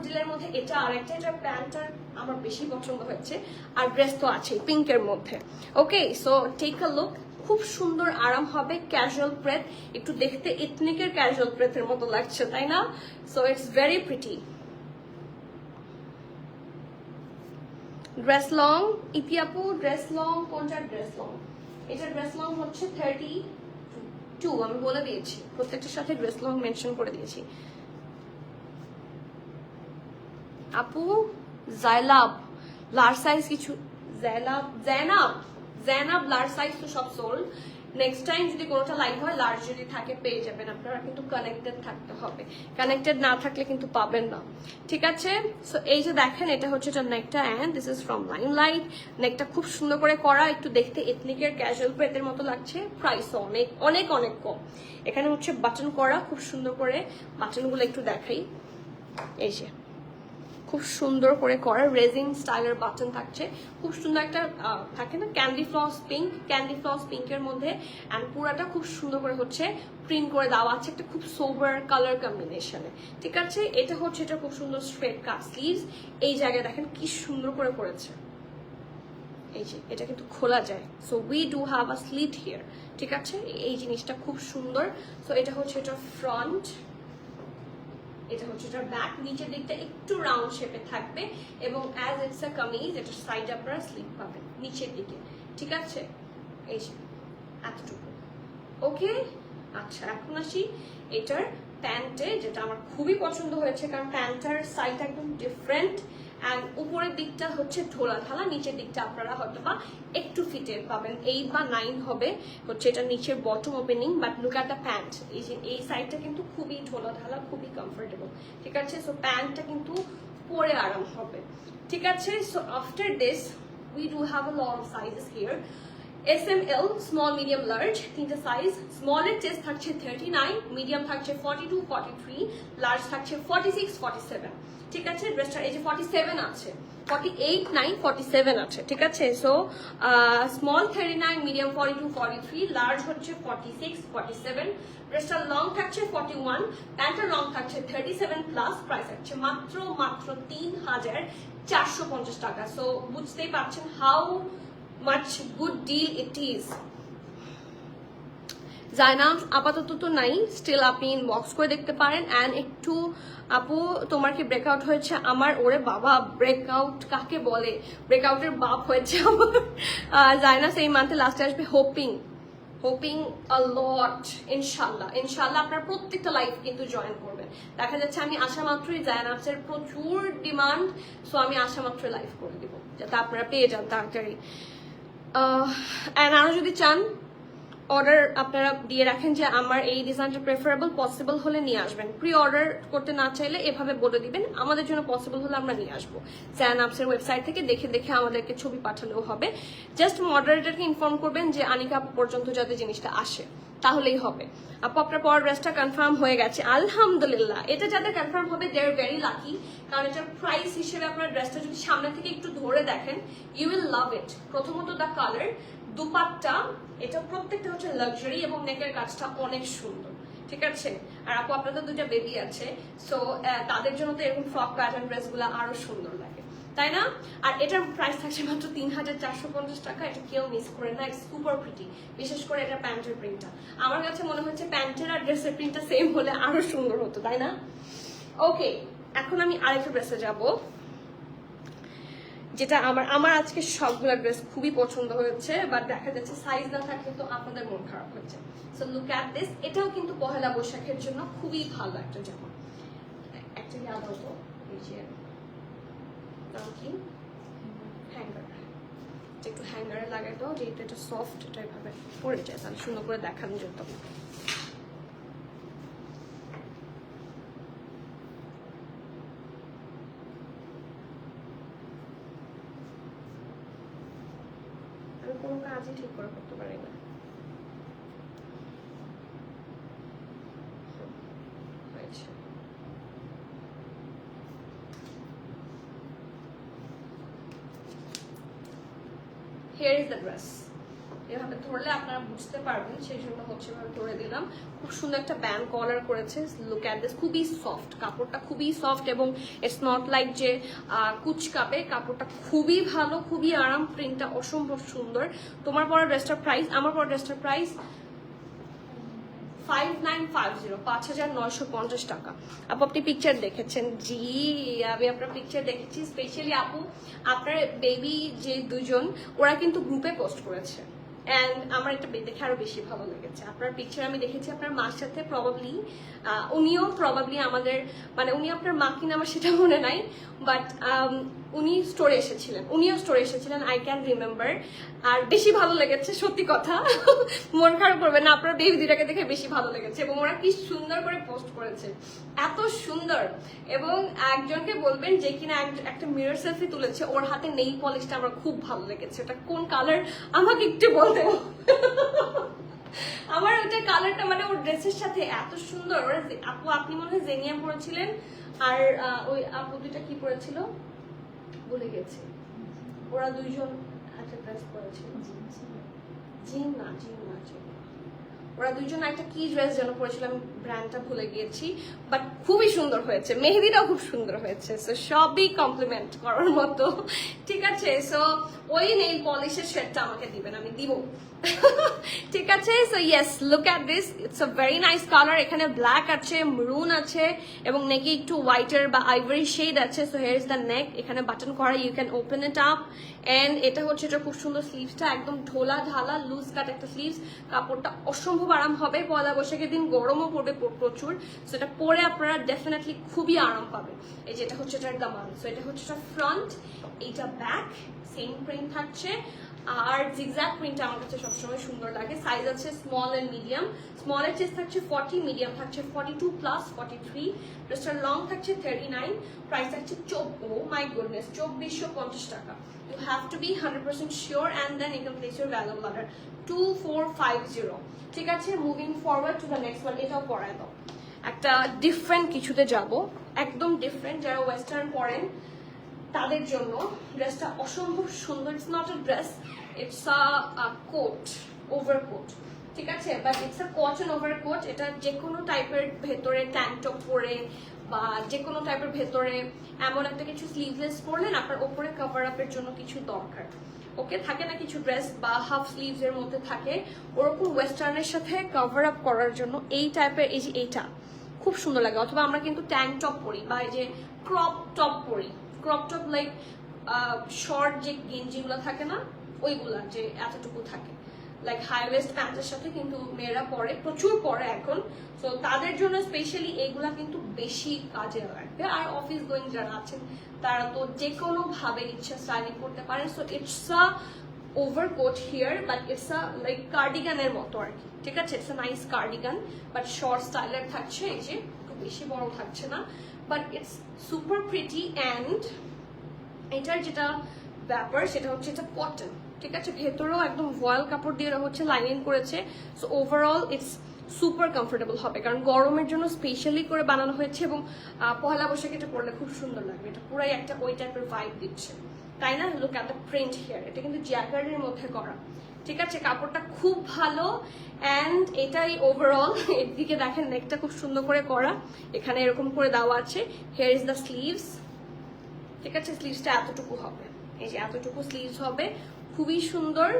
ডিলের মধ্যে এটা আরেকটা, এটা প্যান্টটা আমার বেশি পছন্দ হয়েছে, আর ড্রেস তো আছেই পিঙ্কের মধ্যে। ওকে, সো টেক আ লুক, খুব সুন্দর আরাম হবে, ক্যাজুয়াল প্রেথ, একটু দেখতে এথনিকের ক্যাজুয়াল প্রেথের মতো লাগছে, তাই না? So it's very pretty. Dress long, ইতি আপু ড্রেস লং কোনটা? ড্রেস লং, এটা ড্রেস লং হচ্ছে 32, আমি বলে দিয়েছি, প্রত্যেকটার সাথে ড্রেস লং মেনশন করে দিয়েছি। আপু জাইলাব লার্জ সাইজ কিছু, জেনাব লার্জ সাইজ তো সব সোল্ড। নেক্সট টাইম যদি কোনোটা লাইভ হয়, লার্জ যদি থাকে পেয়ে যাবেন। আপনারা কিন্তু কানেক্টেড থাকতে হবে, কানেক্টেড না থাকলে কিন্তু পাবেন না। ঠিক আছে, সো এই যে দেখেন, এটা হচ্ছে এটা নেকটা, and this is from Limelight. নেকটা খুব সুন্দর করে করা, একটু দেখতে এথনিকের ক্যাজুয়াল প্রেথের মতো লাগছে। প্রাইস অনেক অনেক অনেক কম। এখানে হচ্ছে বাটন করা, খুব সুন্দর করে বাটনগুলো একটু দেখাই, এই যে খুব সুন্দর করে করা রেজিন স্টাইলের বাটন থাকছে। খুব সুন্দর একটা থাকে না ক্যান্ডি ফ্লস পিঙ্কের মধ্যে, অ্যান্ড পুরাটা খুব সুন্দর করে হচ্ছে প্রিন্ট করে দেওয়া আছে, একটা খুব সোবার কালার কম্বিনেশনে। ঠিক আছে, এটা হচ্ছে এটা খুব সুন্দর স্ট্রেট কাট স্লিভস। এই জায়গায় দেখেন কি সুন্দর করে করেছে, এই যে এটা কিন্তু খোলা যায়। So we do have a slit here. ঠিক আছে, এই জিনিসটা খুব সুন্দর। সো এটা হচ্ছে এটা ফ্রন্ট, এটা হচ্ছে এটার ব্যাক, নিচের দিকটা একটু রাউন্ড শেপে থাকবে, এবং অ্যাজ ইটস আ কামিজ, এটার সাইড আপনারা স্লিপ পাবেন নিচের দিকে। ঠিক আছে, এই যে এতটুকু। ওকে, আচ্ছা এখন আসি এটার প্যান্টে, যেটা আমার খুবই পছন্দ হয়েছে, কারণ প্যান্টার সাইড একদম ডিফারেন্ট, অ্যান্ড উপরের দিকটা হচ্ছে ঢোলা ঢালা, নিচের দিকটা আপনারা হয়তো বা একটু ফিটের পাবেন, 8 বা 9 হবে হচ্ছে এটা নিচের bottom opening, but look at the pant, এই যে এই সাইডটা কিন্তু খুবই ঢোলা ঢালা, খুবই কমফোর্টেবল। ঠিক আছে, সো প্যান্টটা কিন্তু পরে আরাম হবে। ঠিক আছে, so after this we do have a lot of sizes here. SML, small medium large, তিনটা সাইজ। স্মলের চেস্ট থাকছে 39, মিডিয়াম থাকছে 42, 43, লার্জ থাকছে 46, 47। ঠিক আছে, ড্রেসটার এই যে 47 আছে, 48, 9, 47 আছে। ঠিক আছে, সো স্মল 39, মিডিয়াম 42, 43, লার্জ হচ্ছে 46, 47। ড্রেসটার লং থাকছে 41, প্যান্টের লং থাকছে 37 প্লাস। প্রাইস আছে মাত্র 3,450 টাকা। সো বুঝতেই পারছেন how much good deal it is. Zainab আপাতত তো নাই, স্টিল আপনি ইনবক্স করে দেখতে পারেন। অ্যান্ড একটু আপু তোমার কি ব্রেকআউট হয়েছে? আমার ওরে বাবা, ব্রেকআউট কাকে বলে? ব্রেকআউটের বাপ হয়েছে আমার। জাইনাব এই মান্থে লাস্টে আসবে, হোপিং আ লট। ইনশাল্লাহ আপনার প্রত্যেকটা লাইভ কিন্তু জয়েন করবেন। দেখা যাচ্ছে আমি আসা মাত্রই জাইনাবের প্রচুর ডিমান্ড, সো আমি আসা মাত্রই লাইভ করে দিব। যাতে আপনারা পেয়ে যান তাড়াতাড়ি। অ্যান্ড আরও যদি চান অর্ডার আপনারা দিয়ে রাখেন যে আমার এই ডিজাইনটা প্রেফারেবল, পসিবল হলে নিয়ে আসবেন। প্রি অর্ডার করতে না চাইলে এভাবে বলে দিবেন, আমাদের জন্য পসিবল হলে আমরা নিয়ে আসবো। স্যান আপসের ওয়েবসাইট থেকে দেখে দেখে আমাদেরকে ছবি পাঠালেও হবে। জাস্ট মডারেটরকে ইনফর্ম করবেন যে আনিকা পর্যন্ত যাতে জিনিসটা আসে, তাহলেই হবে। আপু আপনার পর ড্রেসটা কনফার্ম হয়ে গেছে, আলহামদুলিল্লাহ। এটা যাদের কনফার্ম হবে দে আর ভেরি লাকি, কারণ এটার প্রাইস হিসেবে আপনার ড্রেসটা যদি সামনে থেকে একটু ধরে দেখেন ইউ উইল লাভ ইট। প্রথমত দ্য কালার, দুপাট্টা, এটা প্রত্যেকটা হচ্ছে লাক্সারি এবং নেকের কাজটা অনেক সুন্দর, ঠিক আছে। আর আপু আপনাদের দুইটা বেবি আছে, সো তাদের জন্য তো এরকম ফ্রক প্যাটার্ন ড্রেসগুলো আরো সুন্দর লাগে, তাই না? আর এটার প্রাইস থাকছে মাত্র 3450 টাকা। এটা কেউ মিস করে না, ইটস সুপার প্রিটি। বিশেষ করে এটা প্যান্টের প্রিন্টটা আমার কাছে মনে হচ্ছে প্যান্টের আর ড্রেসের প্রিন্টটা সেম হলে আরো সুন্দর হতো, তাই না? ওকে, এখন আমি আরেকটা ড্রেসে যাব, যেটা আমার আজকে সবগুলো ড্রেস খুবই পছন্দ হয়েছে, বাট দেখা যাচ্ছে সাইজ না থাকলে তো আপনাদের মন খারাপ হচ্ছে। So look at this. এটাও কিন্তু পহেলা বৈশাখের জন্য খুবই ভালো একটা জামা। অ্যাকচুয়ালি আদৌ তো এই যে নাম কি, হ্যাঙ্গার, একটু হ্যাঙ্গারে লাগাই দাও, যেহেতু এটা সফট, এটা এভাবে পরে যায়, তাহলে সুন্দর করে দেখানো যেত। আমি কোনো কাজই ঠিক করে করতে পারি না। Here is the dress. এভাবে ধরলে আপনারা বুঝতে পারবেন, সেই জন্য হচ্ছে এভাবে ধরে দিলাম। খুব সুন্দর একটা ব্যান্ড কলার করেছে, লুক অ্যাট দিস। খুবই সফট কাপড়টা, খুবই সফট, এবং ইটস নট লাইক যে কুচকাবে। কাপড়টা খুবই ভালো, খুবই আরাম, প্রিন্টটা অসম্ভব সুন্দর। তোমার পরা ড্রেসটার প্রাইস, আমার পরা ড্রেসটার প্রাইস 5950, 5950 টাকা। আপু আপনি পিকচার দেখেছেন? জি, আমি আপনার পিকচার দেখেছি। স্পেশালি আপু আপনার বেবি যে দুজন, ওরা কিন্তু গ্রুপে পোস্ট করেছে, অ্যান্ড আমার এটা দেখে আরো বেশি ভালো লেগেছে। আপনার পিকচার আমি দেখেছি আপনার মার সাথে, প্রবাবলি উনিও প্রবাবলি আমাদের, মানে উনি আপনার মা কিনা আমার সেটা মনে নাই, বাট উনিও স্টোরে এসেছিলেন, আই ক্যান রিমেম্বার। আর বেশি ভালো লেগেছে, সত্যি কথা, মন খারাপ করবে না, আপনার বেবি দুটাকে দেখে বেশি ভালো লেগেছে। এবং ওরা কি সুন্দর করে পোস্ট করেছে, এত সুন্দর। এবং একজনকে বলবেন যে কিনা একটা মিরর সেলফি তুলেছে, ওর হাতে নেইল পলিশটা আমার খুব ভালো লেগেছে। ওটা কোন কালার আমাকে একটু বলতে, আমার ওটা কালারটা মানে ওর ড্রেসের সাথে এত সুন্দর। ওরা আপু আপনি মনে হয় জেনিয়া পরেছিলেন, আর ওই আপু দুইটা কি পরেছিল ভুলে গেছি, ওরা দুইজন একটা ড্রেস পরেছিল, জিন না, ওরা দুইজন একটা কি ড্রেস যেন পরেছিল, আমি ব্র্যান্ডটা ভুলে গিয়েছি, বাট খুবই সুন্দর হয়েছে। মেহেদিটাও খুব সুন্দর হয়েছে, সো সবই কমপ্লিমেন্ট করার মতো, ঠিক আছে। সো ওই নেইল পলিশের শেডটা আমাকে দিবেন, আমি দিব, ঠিক আছে। So yes, look at this, it's a very nice colour. এখানে ব্ল্যাক আছে, মেরুন আছে, এবং নেকে একটু হোয়াইটের বা আইভরি শেড আছে। So here is the neck, এখানে বাটন করা, you can open it up. And এটা হচ্ছে, এটা খুব সুন্দর, স্লিভসটা একদম ঢোলা ঢালা লুজ কাট একটা স্লিভস। কাপড়টা অসম্ভব আরাম হবে, পয়লা বৈশাখের দিন গরমও পড়বে প্রচুর, সো এটা পরে আপনারা ডেফিনেটলি খুবই আরাম পাবেন। এই যে এটা হচ্ছে এটার দামান, সো এটা হচ্ছে এটা ফ্রন্ট, এইটা ব্যাক, সেম প্রিন্ট থাকছে। আর জিগজ্যাগ প্রিন্ট আমার কাছে সবসময় সুন্দর লাগে। সাইজ আছে স্মল এন্ড মিডিয়াম। স্মলের চেস্ট থাকছে 40, মিডিয়াম থাকছে 42 প্লাস 43, ড্রেসটার লং থাকছে 39, প্রাইস থাকছে মাই গুডনেস 2450 টাকা। You have to be 100% sure, and then you can place your valuable order 2450, ঠিক আছে। Moving forward to the next one. এটাও পরায় দাও, একটা ডিফারেন্ট কিছুতে যাব, একদম ডিফারেন্ট। যারা ওয়েস্টার্ন পরেন তাদের জন্য ড্রেসটা অসম্ভব সুন্দর। It's not a dress, it's a coat, overcoat, ঠিক আছে, but it's a cotton overcoat. এটা যে কোনো টাইপের ভেতরে ট্যাঙ্ক টপ পরে বা যে কোনো টাইপের ভেতরে এমন একটা কিছু স্লিভলেস পরলেন, আপনার ওপরে কভার আপের জন্য কিছু দরকার। ওকে, থাকে না কিছু ড্রেস বা হাফ স্লিভস এর মধ্যে থাকে, ওরকম ওয়েস্টার্নের সাথে কভার আপ করার জন্য এই টাইপের, এই যে এইটা খুব সুন্দর লাগে। অথবা আমরা কিন্তু ট্যাঙ্ক টপ পরি বা এই যে ক্রপ টপ পরি, ক্রপ টপ লাইক শর্ট যে গেঞ্জিগুলো থাকে না, ওইগুলা যে এতটুকু থাকে, লাইক হাই ওয়েস্ট প্যান্টের সাথে কিন্তু মেয়েরা পরে, প্রচুর পরে এখন। সো তাদের জন্য স্পেশালি এইগুলা কিন্তু বেশি কাজে লাগবে। আর অফিস গোয়িং যারা আছেন তারা তো যে কোনো ভাবে ইচ্ছা স্টাইলিং করতে পারেন। So it's a overcoat here, but it's a like কার্ডিগানের মতো আর কি, ঠিক আছে? It's a nice cardigan, but short স্টাইলের থাকছে, এই যে খুব বেশি বড় থাকছে না, but it's super pretty. And এটার যেটা ব্যাপার সেটা হচ্ছে এটা কটন, ঠিক আছে? ভেতরেও একদম ভয়েল কাপড় দিয়ে হচ্ছে লাইনিং করেছে। So overall it's super comfortable হবে, কারণ গরমের জন্য স্পেশালি করে বানানো হয়েছে। এবং পহেলা বৈশাখে এটা পরলে খুব সুন্দর লাগবে, এটা পুরাই একটা ওই টাইপের ভাইব দিচ্ছে, তাই না? Look at the print here, এটা কিন্তু জ্যাকার্ডের মধ্যে করা, ঠিক আছে? কাপড়টা খুব ভালো। অ্যান্ড এটাই ওভারঅল। এর দিকে দেখেন নেকটা খুব সুন্দর করে করা, এখানে এরকম করে দেওয়া আছে। হিয়ার ইজ দ্য স্লিভস, ঠিক আছে? স্লিভসটা এতটুকু হবে, এই যে এতটুকু স্লিভস হবে, খুবই সুন্দর।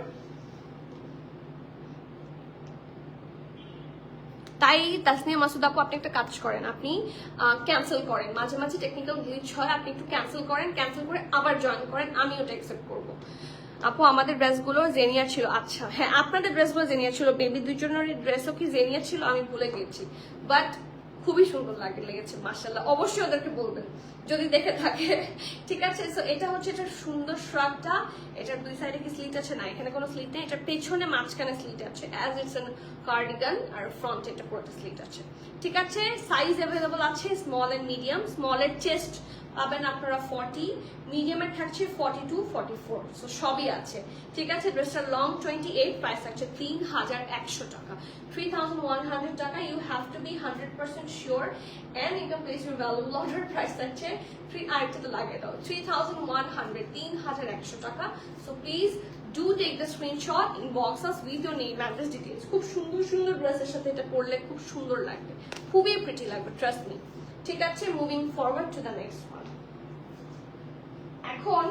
তাই তাসনিয়া মাসুদ আপু, আপনি একটা কাজ করেন, আপনি ক্যান্সেল করেন, মাঝে মাঝে টেকনিক্যাল গ্লিচ হয়, আপনি একটু ক্যান্সেল করেন, ক্যান্সেল করে আবার জয়েন করেন, আমি ওটা অ্যাকসেপ্ট করবো। আপু আমাদের ড্রেসগুলো জেনিয়া ছিল, আচ্ছা হ্যাঁ আপনাদের ড্রেসগুলো জেনিয়া ছিল, বেবি দুজনের ড্রেসও কি জেনিয়া ছিল আমি ভুলে গিয়েছি, বাট খুবই সুন্দর লেগেছে মাশাআল্লাহ। অবশ্যই ওদেরকে বলবেন যদি দেখে থাকে, ঠিক আছে? সো এটা হচ্ছে এটার সুন্দর শ্রাগটা। এটার দুই সাইডে কি স্লিট আছে? না, এখানে কোনো স্লিট নেই। এটার পেছনে মাঝখানে স্লিট আছে, অ্যাজ ইটস এন কার্ডিগান, আর ফ্রন্টে এটা পুরোটা স্লিট আছে, ঠিক আছে? সাইজ অ্যাভেলেবল আছে স্মল এন্ড মিডিয়াম। স্মলের চেস্ট পাবেন আপনারা 40, মিডিয়ামের থাকছে 42, 44, সো সবই আছে, ঠিক আছে? ড্রেসটার লং 28, প্রাইস থাকছে 3100 টাকা, 3100 টাকা। You have to be 100% sure and you can place your valuable order. Price থাকছে আরেকটা তো লাগিয়ে দাও, 3100 টাকা। So please do take the screenshot, inbox us with your name, address, details. খুব সুন্দর সুন্দর ড্রেসের সাথে এটা পরলে খুব সুন্দর লাগবে, খুবই প্রিটি লাগবে, ট্রাস্ট মি, ঠিক আছে? Moving forward to the next one. এখন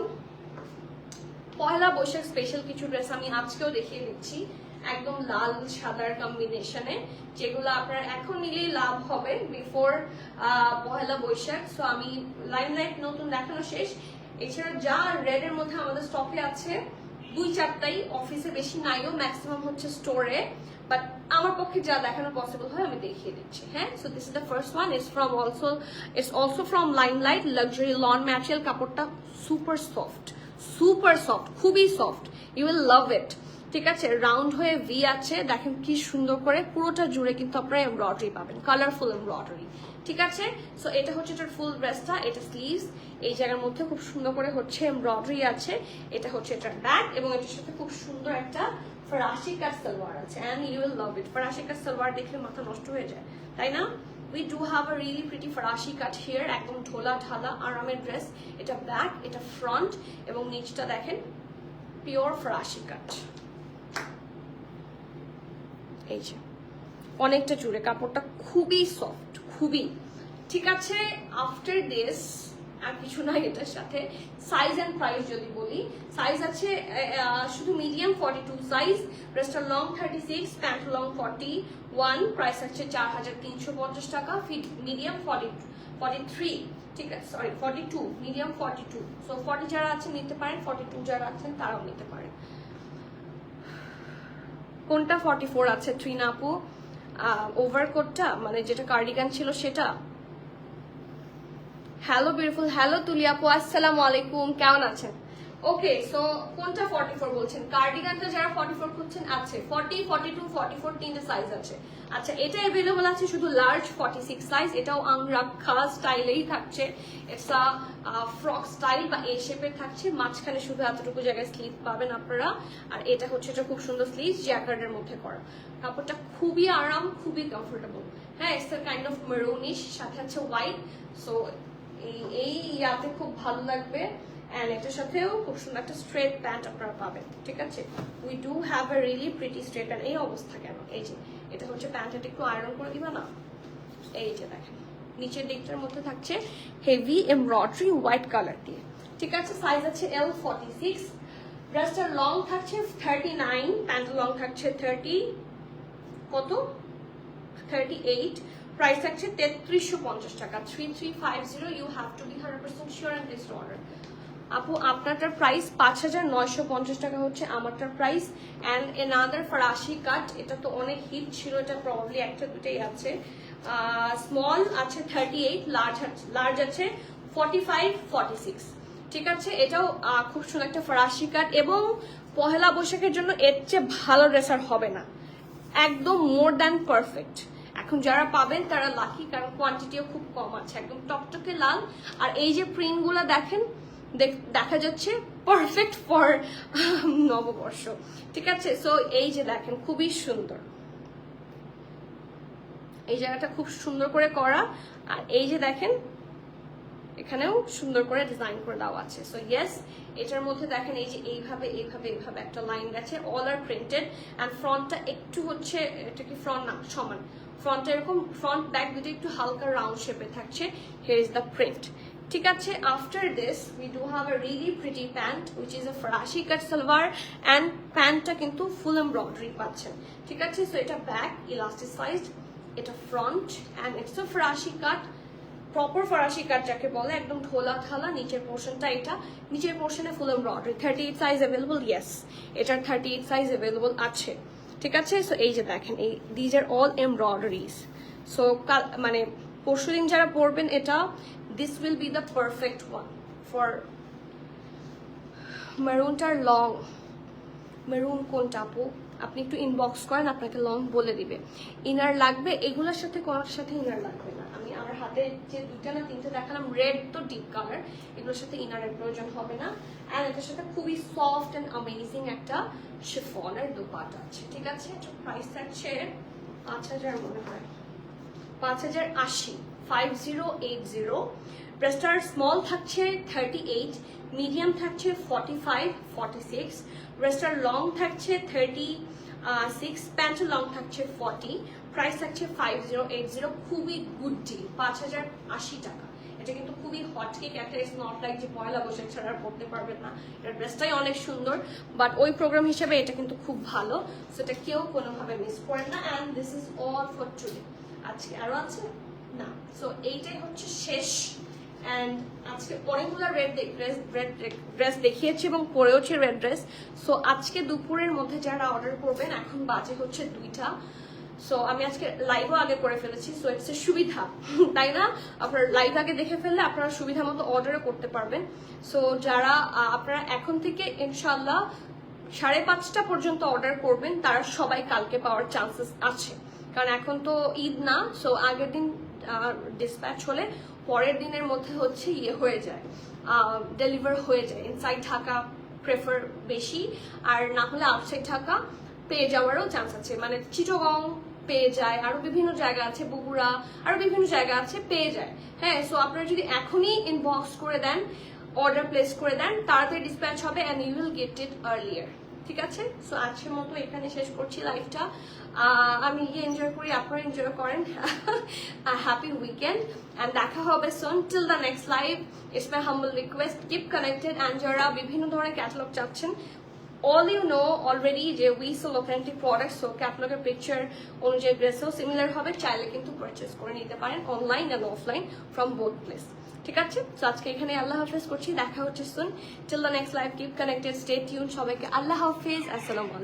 পয়লা বৈশাখ স্পেশাল কিছু ড্রেস আমি আজকেও দেখিয়ে দিচ্ছি, একদম লাল সাদার কম্বিনেশনে, যেগুলো আপনারা এখন নিলেই লাভ হবে বিফোর পয়লা বৈশাখ। সো আমি লাইমলাইট নতুন দেখানো শেষ, এছাড়া যা রেড এর মধ্যে আমাদের স্টকে আছে 2-4টাই, অফিসে বেশি নাইও, ম্যাক্সিমাম হচ্ছে স্টোরে, বাট আমার পক্ষে যা দেখানো পসিবল হয় আমি দেখিয়ে দিচ্ছি, হ্যাঁ? So this is the first one, it's also from limelight, luxury loan material, কাপড়টা সুপার সফট, খুবই সফট, ইউ উইল লাভ ইট, ঠিক আছে? রাউন্ড হয়ে ভি আছে, দেখেন কি সুন্দর করে পুরোটা জুড়ে কিন্তু আপনারা এমব্রয়ডারি পাবেন, কালারফুল এমব্রয়ডারি, ঠিক আছে? সো এটা হচ্ছে এটার ফুল ড্রেসটা, এটা স্লিভস, এই জায়গার মধ্যে খুব সুন্দর করে হচ্ছে এমব্রয়ডারি আছে, এটা হচ্ছে এটার ব্যাক, এবং এটার সাথে খুব সুন্দর একটা ফরাসি কাট সালোয়ার আছে, অ্যান্ড ইউ উইল লাভ ইট। ফরাসি কাট সালোয়ার দেখলে মাথা নষ্ট হয়ে যায়, তাই না? We do have a really pretty ফরাসি কাট here, একদম ঢোলা ঢালা আরামের ড্রেস। এটা ব্যাক, এটা ফ্রন্ট, এবং নিচটা দেখেন পিওর ফরাসি কাট, এই যে অনেকটা জুড়ে, কাপড়টা খুবই সফট, খুবই, ঠিক আছে? আফটার দিস আর কিছু নাই এটার সাথে। সাইজ এন্ড প্রাইস যদি বলি, সাইজ আছে শুধু মিডিয়াম 42 সাইজ, ড্রেসটা লং 36, প্যান্ট লং 41, প্রাইস আছে 4350 টাকা, মিডিয়াম 43, ঠিক আছে? Sorry 42, medium 42। সো 40 যারা আছেন নিতে পারেন, 42 যারা আছেন তারাও নিতে পারেন। কোনটা 44 আছে ট্রিনা আপু? ওভারকোটটা, মানে যেটা কার্ডিগান ছিল সেটা? হ্যালো বিউটিফুল, হ্যালো তুলি আপু, আসসালামু আলাইকুম, কেমন আছেন? ওকে, সো কোনটা 44 বলছেন? কার্ডিগানটা যারা 44 খুঁজছেন আছে, 40, 42, 44 তিনটে সাইজ আছে। আচ্ছা, এটা अवेलेबल আছে শুধু লার্জ 46 সাইজ, এটাও আংরাখা স্টাইলেই থাকছে, ইটস আ ফ্রক স্টাইল বা এ শেপের থাকছে, মাঝখানে শুধু এতটুকু জায়গায় স্লিভ পাবেন আপনারা, আর এটা হচ্ছে এটা খুব সুন্দর স্লিভ জ্যাকার্ডের মধ্যে করা, কাপড়টা খুবই আরাম, খুবই কমফোর্টেবল, হ্যাঁ? It's a kind of maroonish, সাথে আছে হোয়াইট, সো এই ইয়াতে খুব ভালো লাগবে। এন্ড এটার সাথেও খুব সুন্দর একটা স্ট্রেট প্যান্ট আপনারা পাবেন, ঠিক আছে? We do have a really pretty straight pant. এই অবস্থা কেন? এই যে এটা হচ্ছে প্যান্টটা একটু আয়রন করে দিবা না, এই যে দেখেন নিচের দিকটার মধ্যে থাকছে হেভি এমব্রয়ডারি হোয়াইট কালার দিয়ে, ঠিক আছে? সাইজ আছে L46, ড্রেসটার লং থাকছে 39, প্যান্ট লং থাকছে 30, কত 38, প্রাইস থাকছে 3350 টাকা, 3350। You have to be 100% sure and place order. আপু আপনারটার প্রাইস 5,950 টাকা হচ্ছে, আমারটার প্রাইস। অ্যান্ড এনাদার ফরাসি কাট, এটা তো অনেক হিট ছিল, এটা প্রবাবলি একটা দুটাই আছে। স্মল আছে 38, লার্জ আছে 45, 46। ঠিক আছে, এটাও খুব সুন্দর একটা ফরাসি কাট, এবং পহেলা বৈশাখের জন্য এর চেয়ে ভালো ড্রেস আর হবে না, একদম মোর দ্যান পারফেক্ট। এখন যারা পাবেন তারা লাকি, কারণ কোয়ান্টিটিও খুব কম আছে, একদম টকটকে লাল। আর এই যে প্রিন্টগুলো দেখেন, দেখা যাচ্ছে পারফেক্ট ফর নববর্ষ। ঠিক আছে, সো এই যে দেখেন খুবই সুন্দর, এই জায়গাটা খুব সুন্দর করে করা। আর এই যে দেখেন এখানেও সুন্দর করে ডিজাইন করে দেওয়া আছে। সো ইয়েস, এটার মধ্যে দেখেন এই যে এইভাবে এইভাবে এইভাবে একটা লাইন গেছে, অল আর প্রিন্টেড। অ্যান্ড ফ্রন্টটা একটু হচ্ছে, এটা কি ফ্রন্ট না, সমান ফ্রন্টটা এরকম, ফ্রন্ট ব্যাক দুটো একটু হালকা রাউন্ড শেপে থাকছে। Here is the print. ঠিক আছে, after this we do have a really pretty pant which is a ফরাসি কাট সালোয়ার, অ্যান্ড প্যান্টটা কিন্তু ফুল এমব্রয়ডারি পাচ্ছেন। ঠিক আছে, সো এটা ব্যাক ইলাস্টিসাইজড, এটা ফ্রন্ট, অ্যান্ড ইটস আ ফরাসি কাট, প্রপার ফরাসি কাট যাকে বলে, একদম ঢোলা ঢালা। নিচের পোর্শনটা, এটা নিচের পোর্শনে full embroidery. 38 size available, yes এটার 38 সাইজ অ্যাভেলেবল আছে। ঠিক আছে, সো এই যে দেখেন এই these are all embroideries. So মানে পরশুদিন যারা পরবেন এটা, this will be the perfect one for মেরুনটার লং। মেরুন কোনটা আপু, আপনি একটু ইনবক্স করেন, আপনাকে লং বলে দিবে। ইনার লাগবে, এগুলোর সাথে কোনোর সাথে ইনার লাগবে না। আমি আমার হাতে যে দুইটা না তিনটা দেখালাম, রেড তো ডিপ কালার, এগুলোর সাথে ইনারের প্রয়োজন হবে না। অ্যান্ড এটার সাথে খুবই সফট অ্যান্ড অ্যামেজিং একটা শিফনের দোপাট্টা আছে। ঠিক আছে, প্রাইস থাকছে 5,000, মনে হয় 5,080, 5080। ব্রেস্টার স্মল থাকছে 38, মিডিয়াম থাকছে 45, 46, ব্রেস্টার লং থাকছে 36, প্যান্টের লং থাকছে 40, প্রাইস থাকছে 5080। খুবই গুড ডিল, 5,080 টাকা। এটা কিন্তু খুবই হট কেক একটা, ইটস নট লাইক যে পয়লা বৈশাখ ছাড়া আর পড়তে পারবেন না। এটার ড্রেসটাই অনেক সুন্দর, বাট ওই প্রোগ্রাম হিসেবে এটা কিন্তু খুব ভালো। সো এটা কেউ কোনোভাবে মিস করেন না। And this is all for today. আজকে আরো আছে না, সো এইটাই হচ্ছে শেষ। অ্যান্ড আজকে অনেকগুলো রেড ড্রেস দেখিয়েছি এবং পরেওছি রেড ড্রেস। সো আজকে দুপুরের মধ্যে যারা অর্ডার করবেন, এখন বাজে হচ্ছে 2টা, সো আমি আজকে লাইভও আগে করে ফেলেছি। সো ইটস এ সুবিধা, তাই না? আপনার লাইভ আগে দেখে ফেললে আপনারা সুবিধা মতো অর্ডারও করতে পারবেন। সো যারা আপনারা এখন থেকে ইনশাল্লাহ 5:30 পর্যন্ত অর্ডার করবেন, তারা সবাই কালকে পাওয়ার চান্সেস আছে, কারণ এখন তো ঈদ না। সো আগের দিন ডিসপ্যাচ হলে পরের দিনের মধ্যে হচ্ছে হয়ে যায়, ডেলিভার হয়ে যায়। ইনসাইড ঢাকা প্রেফার বেশি, আর না হলে আউটসাইড ঢাকা পেয়ে যাওয়ারও চান্স আছে। মানে চিটাগং পেয়ে যায়, আরো বিভিন্ন জায়গা আছে, বগুড়া, আরো বিভিন্ন জায়গা আছে, পেয়ে যায়। হ্যাঁ, সো আপনারা যদি এখনই ইনবক্স করে দেন, অর্ডার প্লেস করে দেন, তাড়াতাড়ি ডিসপ্যাচ হবে and you will get it earlier. ঠিক আছে, সো আজকের মতো এখানে শেষ করছি লাইভটা। আমি এনজয় করি, আপনারা এনজয় করেন। হ্যাপি উইকেন্ড, অ্যান্ড দেখা হবে soon. Till the next live, it's my humble request, keep connected. And যারা বিভিন্ন ধরনের ক্যাটালগ চাচ্ছেন, all you know already যে we sell authentic products, so ক্যাটালগের পিকচার অনুযায়ী ড্রেসও সিমিলার হবে, চাইলে কিন্তু পারচেস করে নিতে পারেন online and offline from both place. ঠিক আছে, তো আজকে এখানে আল্লাহ হাফেজ করছি, দেখা হচ্ছে soon. Till the next live, keep connected, stay tune. সবাইকে আল্লাহ হাফেজ, আসসালামু আলাইকুম।